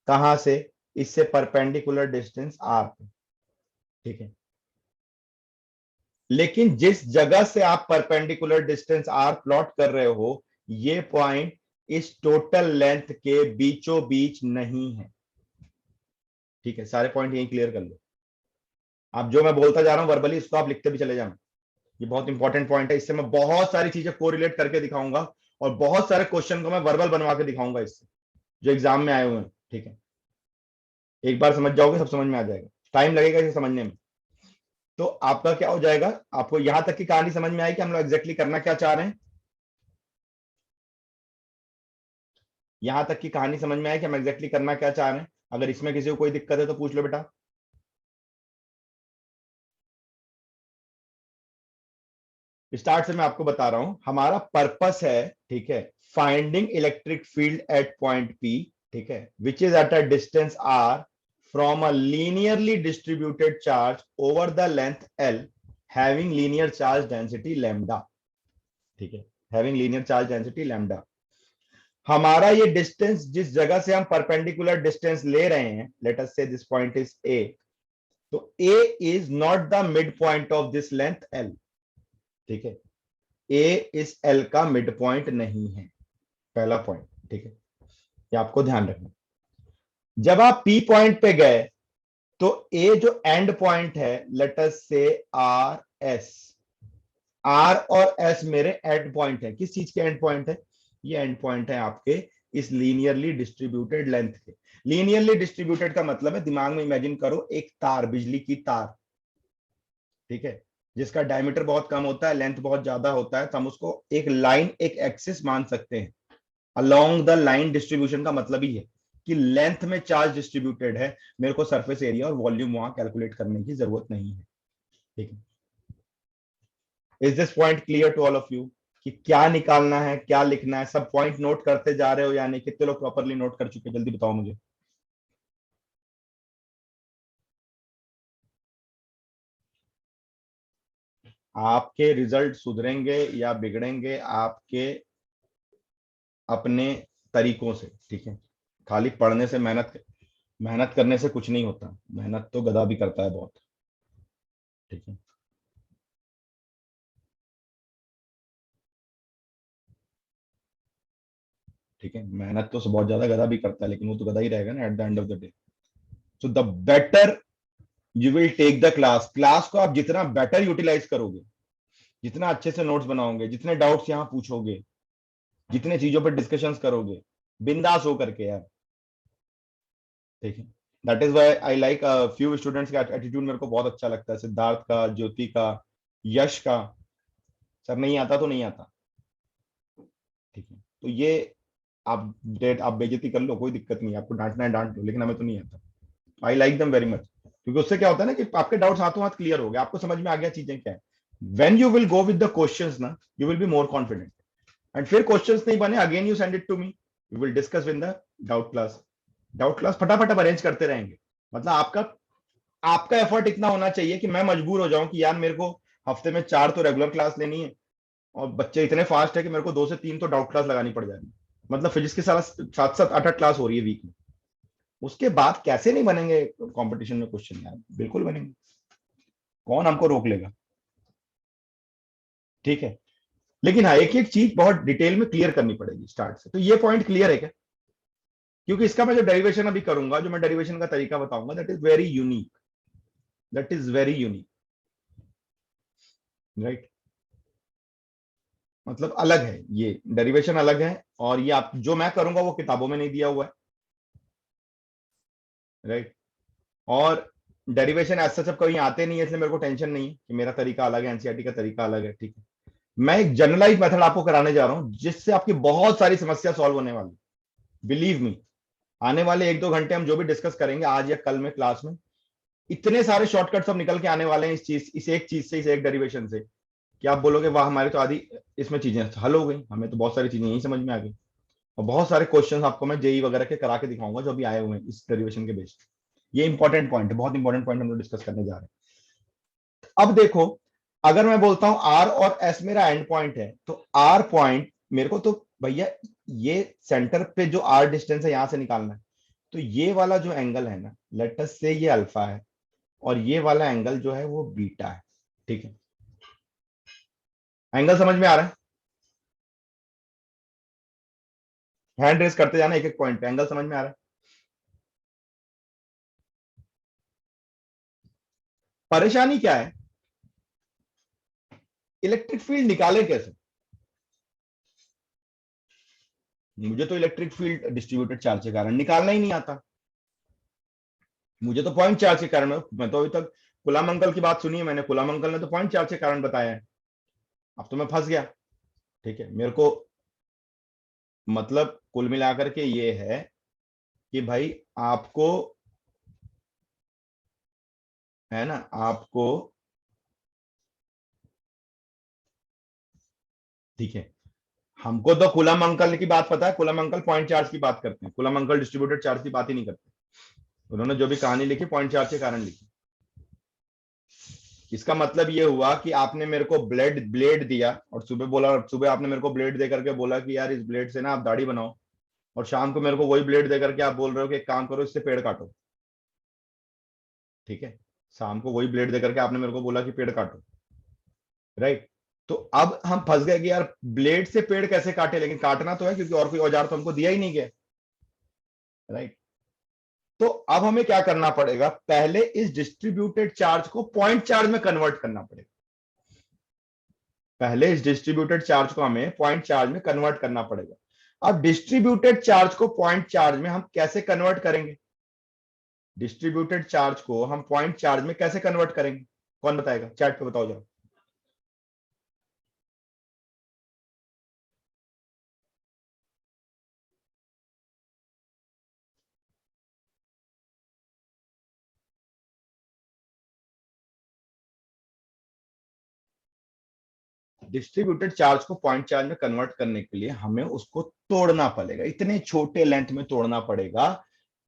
कहां से? इससे परपेंडिकुलर डिस्टेंस आर पे। ठीक है, लेकिन जिस जगह से आप परपेंडिकुलर डिस्टेंस आर प्लॉट कर रहे हो, ये पॉइंट इस टोटल लेंथ के बीचों बीच नहीं है। ठीक है, सारे पॉइंट यही क्लियर कर लो। आप जो मैं बोलता जा रहा हूं वर्बली, इसको आप लिखते भी चले जाना। ये बहुत इंपॉर्टेंट पॉइंट है, इससे मैं बहुत सारी चीजें कोरिलेट करके दिखाऊंगा, और बहुत सारे क्वेश्चन को मैं वर्बल बनवा के दिखाऊंगा इससे, जो एग्जाम में आए हुए हैं। ठीक है, एक बार समझ जाओगे सब समझ में आ जाएगा, टाइम लगेगा इसे समझने में। तो आपका क्या हो जाएगा? आपको यहां तक की कहानी समझ में आई कि हम लोग एग्जैक्टली करना क्या चाह रहे हैं? यहां तक की कहानी समझ में आया कि हम एग्जैक्टली करना क्या चाह रहे हैं? अगर इसमें किसी को कोई दिक्कत है तो पूछ लो बेटा। स्टार्ट से मैं आपको बता रहा हूं, हमारा पर्पस है, ठीक है, finding electric field at point P, ठीक है, which is at a distance r from a linearly distributed charge over the length L having linear charge density lambda, ठीक है, having linear charge density lambda. हमारा ये distance, जिस जगह से हम परपेंडिकुलर डिस्टेंस ले रहे हैं, लेट अस से दिस पॉइंट इज ए, तो A is not the mid point of this length L, ठीक है, ए इस एल का मिड पॉइंट नहीं है, पहला पॉइंट, ठीक है, ये आपको ध्यान रखना। जब आप पी पॉइंट पे गए तो ए जो एंड पॉइंट है, लेट अस से आर एस, आर और एस मेरे एंड पॉइंट है। किस चीज के एंड पॉइंट है? ये एंड पॉइंट है आपके इस लीनियरली डिस्ट्रीब्यूटेड लेंथ के। लीनियरली डिस्ट्रीब्यूटेड का मतलब है, दिमाग में इमेजिन करो एक तार, बिजली की तार, ठीक है, जिसका डायमीटर बहुत कम होता है, लेंथ बहुत ज्यादा होता है, तो हम उसको एक लाइन, एक एक्सिस मान सकते हैं। अलोंग द लाइन डिस्ट्रीब्यूशन का मतलब ही है कि लेंथ में चार्ज डिस्ट्रीब्यूटेड है, मेरे को सरफेस एरिया और वॉल्यूम वहां कैलकुलेट करने की जरूरत नहीं है, ठीक है। Is this point clear to all of you कि क्या निकालना है, क्या लिखना है? सब पॉइंट नोट करते जा रहे हो या नहीं? कितने लोग प्रॉपरली नोट कर चुके, जल्दी बताओ मुझे। आपके रिजल्ट सुधरेंगे या बिगड़ेंगे आपके अपने तरीकों से, ठीक है। खाली पढ़ने से, मेहनत करने से कुछ नहीं होता, मेहनत तो गधा भी करता है बहुत, ठीक है। ठीक है, मेहनत तो बहुत ज्यादा गधा भी करता है, लेकिन वो तो गधा ही रहेगा ना at the end of the day. So the better you will take the class, class को आप जितना बेटर यूटिलाइज करोगे, जितना अच्छे से नोट्स बनाओगे, जितने डाउट्स यहाँ पूछोगे, जितने चीजों पर डिस्कशंस करोगे, बिंदास हो करके यार, ठीक है। That is why I like few students का एटीट्यूड, मेरे को बहुत अच्छा लगता है, सिद्धार्थ का, ज्योति का, यश का। सर नहीं आता तो नहीं आता, ठीक है, तो ये आप डेट आप बेइज्जती कर लो, कोई दिक्कत नहीं है, आपको डांटना है डांट लो, लेकिन हमें तो नहीं आता। आई लाइक दम वेरी मच, क्योंकि उससे क्या होता है ना कि आपके डाउट्स हाथों हाथ क्लियर हो गए, आपको समझ में आ गया चीजें क्या है। When you will go with the questions ना, you will be more confident. And फिर क्वेश्चंस नहीं बने, again you send it to me, we will discuss in the doubt class. Doubt class फटाफट अब अरेंज करते रहेंगे। मतलब आपका आपका एफर्ट इतना होना चाहिए कि मैं मजबूर हो जाऊं कि यार मेरे को हफ्ते में 4 तो रेगुलर क्लास लेनी है, और बच्चे इतने फास्ट है कि मेरे को 2 से 3 तो डाउट क्लास लगानी पड़ जाएगी। मतलब फिजिक्स के साथ 7-7 8-8 क्लास हो रही है वीक में, उसके बाद कैसे नहीं बनेंगे कंपटीशन में क्वेश्चन? यार बिल्कुल बनेंगे, कौन हमको रोक लेगा, ठीक है। लेकिन हाँ, एक एक चीज बहुत डिटेल में क्लियर करनी पड़ेगी स्टार्ट से। तो ये पॉइंट क्लियर है क्या? क्योंकि इसका मैं जो डेरिवेशन अभी करूंगा, जो मैं डेरिवेशन का तरीका बताऊंगा, that is very unique, that is very unique, right. मतलब अलग है, ये डेरिवेशन अलग है, और ये आप जो मैं करूंगा वो किताबों में नहीं दिया हुआ है, राइट। और डेरिवेशन ऐसा सब कहीं आते नहीं है, इसलिए मेरे को टेंशन नहीं है कि मेरा तरीका अलग है, एनसीईआरटी का तरीका अलग है, ठीक है। मैं एक जनरलाइज मेथड आपको कराने जा रहा हूं, जिससे आपकी बहुत सारी समस्या सॉल्व होने वाली, बिलीव मी। आने वाले 1-2 घंटे हम जो भी डिस्कस करेंगे आज या कल में क्लास में, इतने सारे शॉर्टकट सब निकल के आने वाले हैं इस एक चीज से, इस एक डेरिवेशन से, कि आप बोलोगे वाह, हमारे तो आधी इसमें चीजें हल हो गई, हमें तो बहुत सारी चीजें यही समझ में आ गई। और बहुत सारे क्वेश्चन आपको मैं जेई वगैरह के करा के दिखाऊंगा जो अभी आए हुए हैं इस डेरिवेशन के बेस। ये इंपॉर्टेंट पॉइंट है, बहुत इंपॉर्टेंट पॉइंट हम लोग डिस्कस करने जा रहे हैं। अब देखो, अगर मैं बोलता हूं आर और एस मेरा एंड पॉइंट है, तो आर पॉइंट मेरे को तो भैया ये सेंटर पे जो आर डिस्टेंस है यहां से निकालना है। तो ये वाला जो एंगल है ना, लेट अस से ये अल्फा है, और ये वाला एंगल जो है वो बीटा है, ठीक है। एंगल समझ में आ रहा है? हैंड रेस करते जाना एक एक पॉइंट पे, एंगल समझ में आ रहा है? परेशानी क्या है? इलेक्ट्रिक फील्ड निकाले कैसे? मुझे तो इलेक्ट्रिक फील्ड डिस्ट्रीब्यूटेड चार्ज के कारण निकालना ही नहीं आता, मुझे तो पॉइंट चार्ज के कारण। मैं तो अभी तक कूलम्ब अंकल की बात सुनी है मैंने, कूलम्ब अंकल ने तो पॉइंट चार्ज के कारण बताया है। अब तो मैं फंस गया, ठीक है। मेरे को मतलब कुल मिलाकर के ये है कि भाई आपको, है ना, आपको, ठीक है, हमको तो कूलम अंकल की बात पता है, कूलम अंकल पॉइंट चार्ज की बात करते हैं, कूलम अंकल डिस्ट्रीब्यूटेड चार्ज की बात ही नहीं करते। उन्होंने जो भी कहानी लिखी पॉइंट चार्ज के कारण लिखी। इसका मतलब ये हुआ कि आपने मेरे को ब्लेड ब्लेड दिया और सुबह बोला, सुबह आपने मेरे को ब्लेड दे करके बोला कि यार इस ब्लेड से ना आप दाढ़ी बनाओ, और शाम को मेरे को वही ब्लेड दे करके आप बोल रहे हो कि एक काम करो इससे पेड़ काटो। ठीक है, शाम को वही ब्लेड दे करके आपने मेरे को बोला कि पेड़ काटो, राइट। तो अब हम फंस गए कि यार ब्लेड से पेड़ कैसे काटे, लेकिन काटना तो है क्योंकि और कोई औजार तो हमको दिया ही नहीं गया, राइट। तो अब हमें क्या करना पड़ेगा, पहले इस डिस्ट्रीब्यूटेड चार्ज को पॉइंट चार्ज में कन्वर्ट करना पड़ेगा। पहले इस डिस्ट्रीब्यूटेड चार्ज को हमें पॉइंट चार्ज में कन्वर्ट करना पड़ेगा। अब डिस्ट्रीब्यूटेड चार्ज को पॉइंट चार्ज में हम कैसे कन्वर्ट करेंगे, डिस्ट्रीब्यूटेड चार्ज को हम पॉइंट चार्ज में कैसे कन्वर्ट करेंगे, कौन बताएगा, चैट पे बताओ जरा। डिस्ट्रीब्यूटेड चार्ज को पॉइंट चार्ज में कन्वर्ट करने के लिए हमें उसको तोड़ना पड़ेगा, इतने छोटे लेंथ में तोड़ना पड़ेगा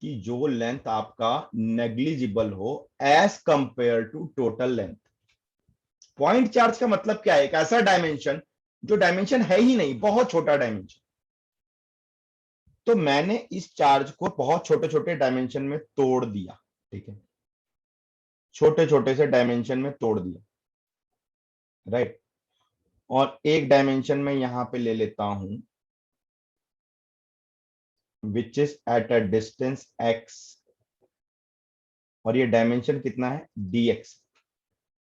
कि जो लेंथ आपका नेग्लिजिबल हो as compare to total length. Point charge का मतलब क्या है, एक ऐसा डायमेंशन जो डायमेंशन है ही नहीं, बहुत छोटा डायमेंशन। तो मैंने इस चार्ज को बहुत छोटे छोटे डायमेंशन में तोड़ दिया, ठीक है, छोटे छोटे से डायमेंशन में तोड़ दिया, राइट। और एक डायमेंशन में यहां पे ले लेता हूं विच is at a distance x, और ये डायमेंशन कितना है dx,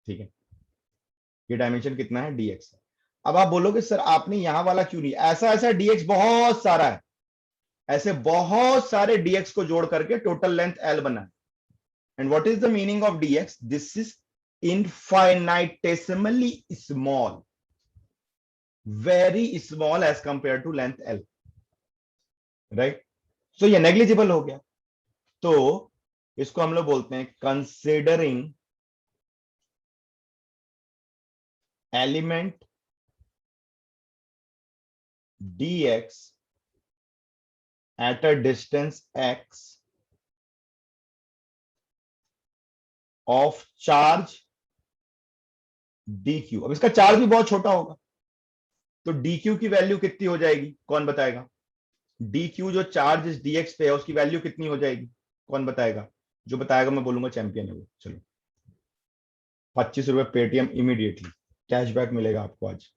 ठीक है, ये डायमेंशन कितना है dx। अब आप बोलोगे सर आपने यहां वाला क्यों नहीं, ऐसा ऐसा dx बहुत सारा है, ऐसे बहुत सारे dx को जोड़ करके टोटल लेंथ l बना है। And what is the meaning of dx, this is infinitesimally small, very small as compared to length l, right. So ये नेग्लिजिबल हो गया। तो इसको हम लोग बोलते हैं considering element dx at a distance x of charge dq। अब इसका चार्ज भी बहुत छोटा होगा, तो dq की वैल्यू कितनी हो जाएगी, कौन बताएगा। dq जो चार्ज इस dx पे है उसकी वैल्यू कितनी हो जाएगी, कौन बताएगा। जो बताएगा मैं बोलूंगा चैंपियन है वो। चलो 25 रुपए पेटीएम इमीडिएटली, कैशबैक मिलेगा आपको आज।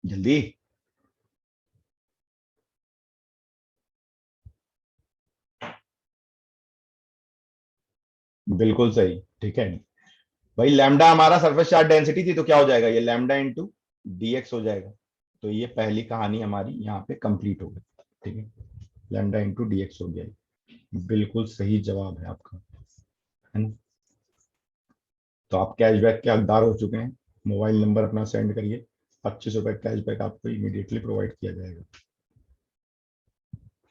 जल्दी। बिल्कुल सही, ठीक है भाई। लैम्डा हमारा सरफेस चार्ज डेंसिटी थी, तो क्या हो जाएगा, ये लैम्डा इंटू dx हो जाएगा। तो ये पहली कहानी हमारी यहाँ पे कंप्लीट हो गई, ठीक है, लैम्डा इंटू dx हो गया। बिल्कुल सही जवाब है आपका, है ना। तो आप कैशबैक के हकदार हो चुके हैं। मोबाइल नंबर अपना सेंड करिए, 25 रुपए कैशबैक आपको इमीडिएटली प्रोवाइड किया जाएगा,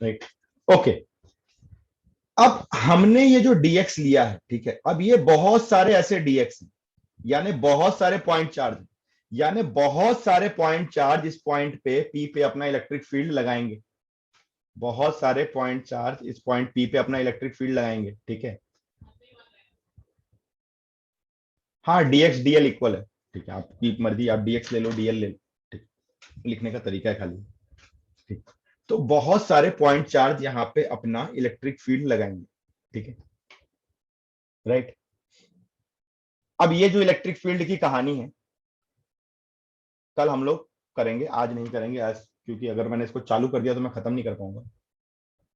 राइट। ओके, अब हमने ये जो dx लिया है, ठीक है, अब ये बहुत सारे ऐसे dx हैं, यानी बहुत सारे पॉइंट चार्ज, यानी बहुत सारे पॉइंट चार्ज इस पॉइंट पे P पे अपना इलेक्ट्रिक फील्ड लगाएंगे, बहुत सारे पॉइंट चार्ज इस पॉइंट P पे अपना इलेक्ट्रिक फील्ड लगाएंगे, ठीक है। हाँ dx dl इक्वल है, ठीक है, आपकी मर्जी, आप dx ले लो dl ले लो, ठीक, लिखने का तरीका है खाली, ठीक। तो बहुत सारे पॉइंट चार्ज यहाँ पे अपना इलेक्ट्रिक फील्ड लगाएंगे, ठीक है, राइट। अब ये जो इलेक्ट्रिक फील्ड की कहानी है कल हम लोग करेंगे, आज नहीं करेंगे, आज क्योंकि अगर मैंने इसको चालू कर दिया तो मैं खत्म नहीं कर पाऊंगा।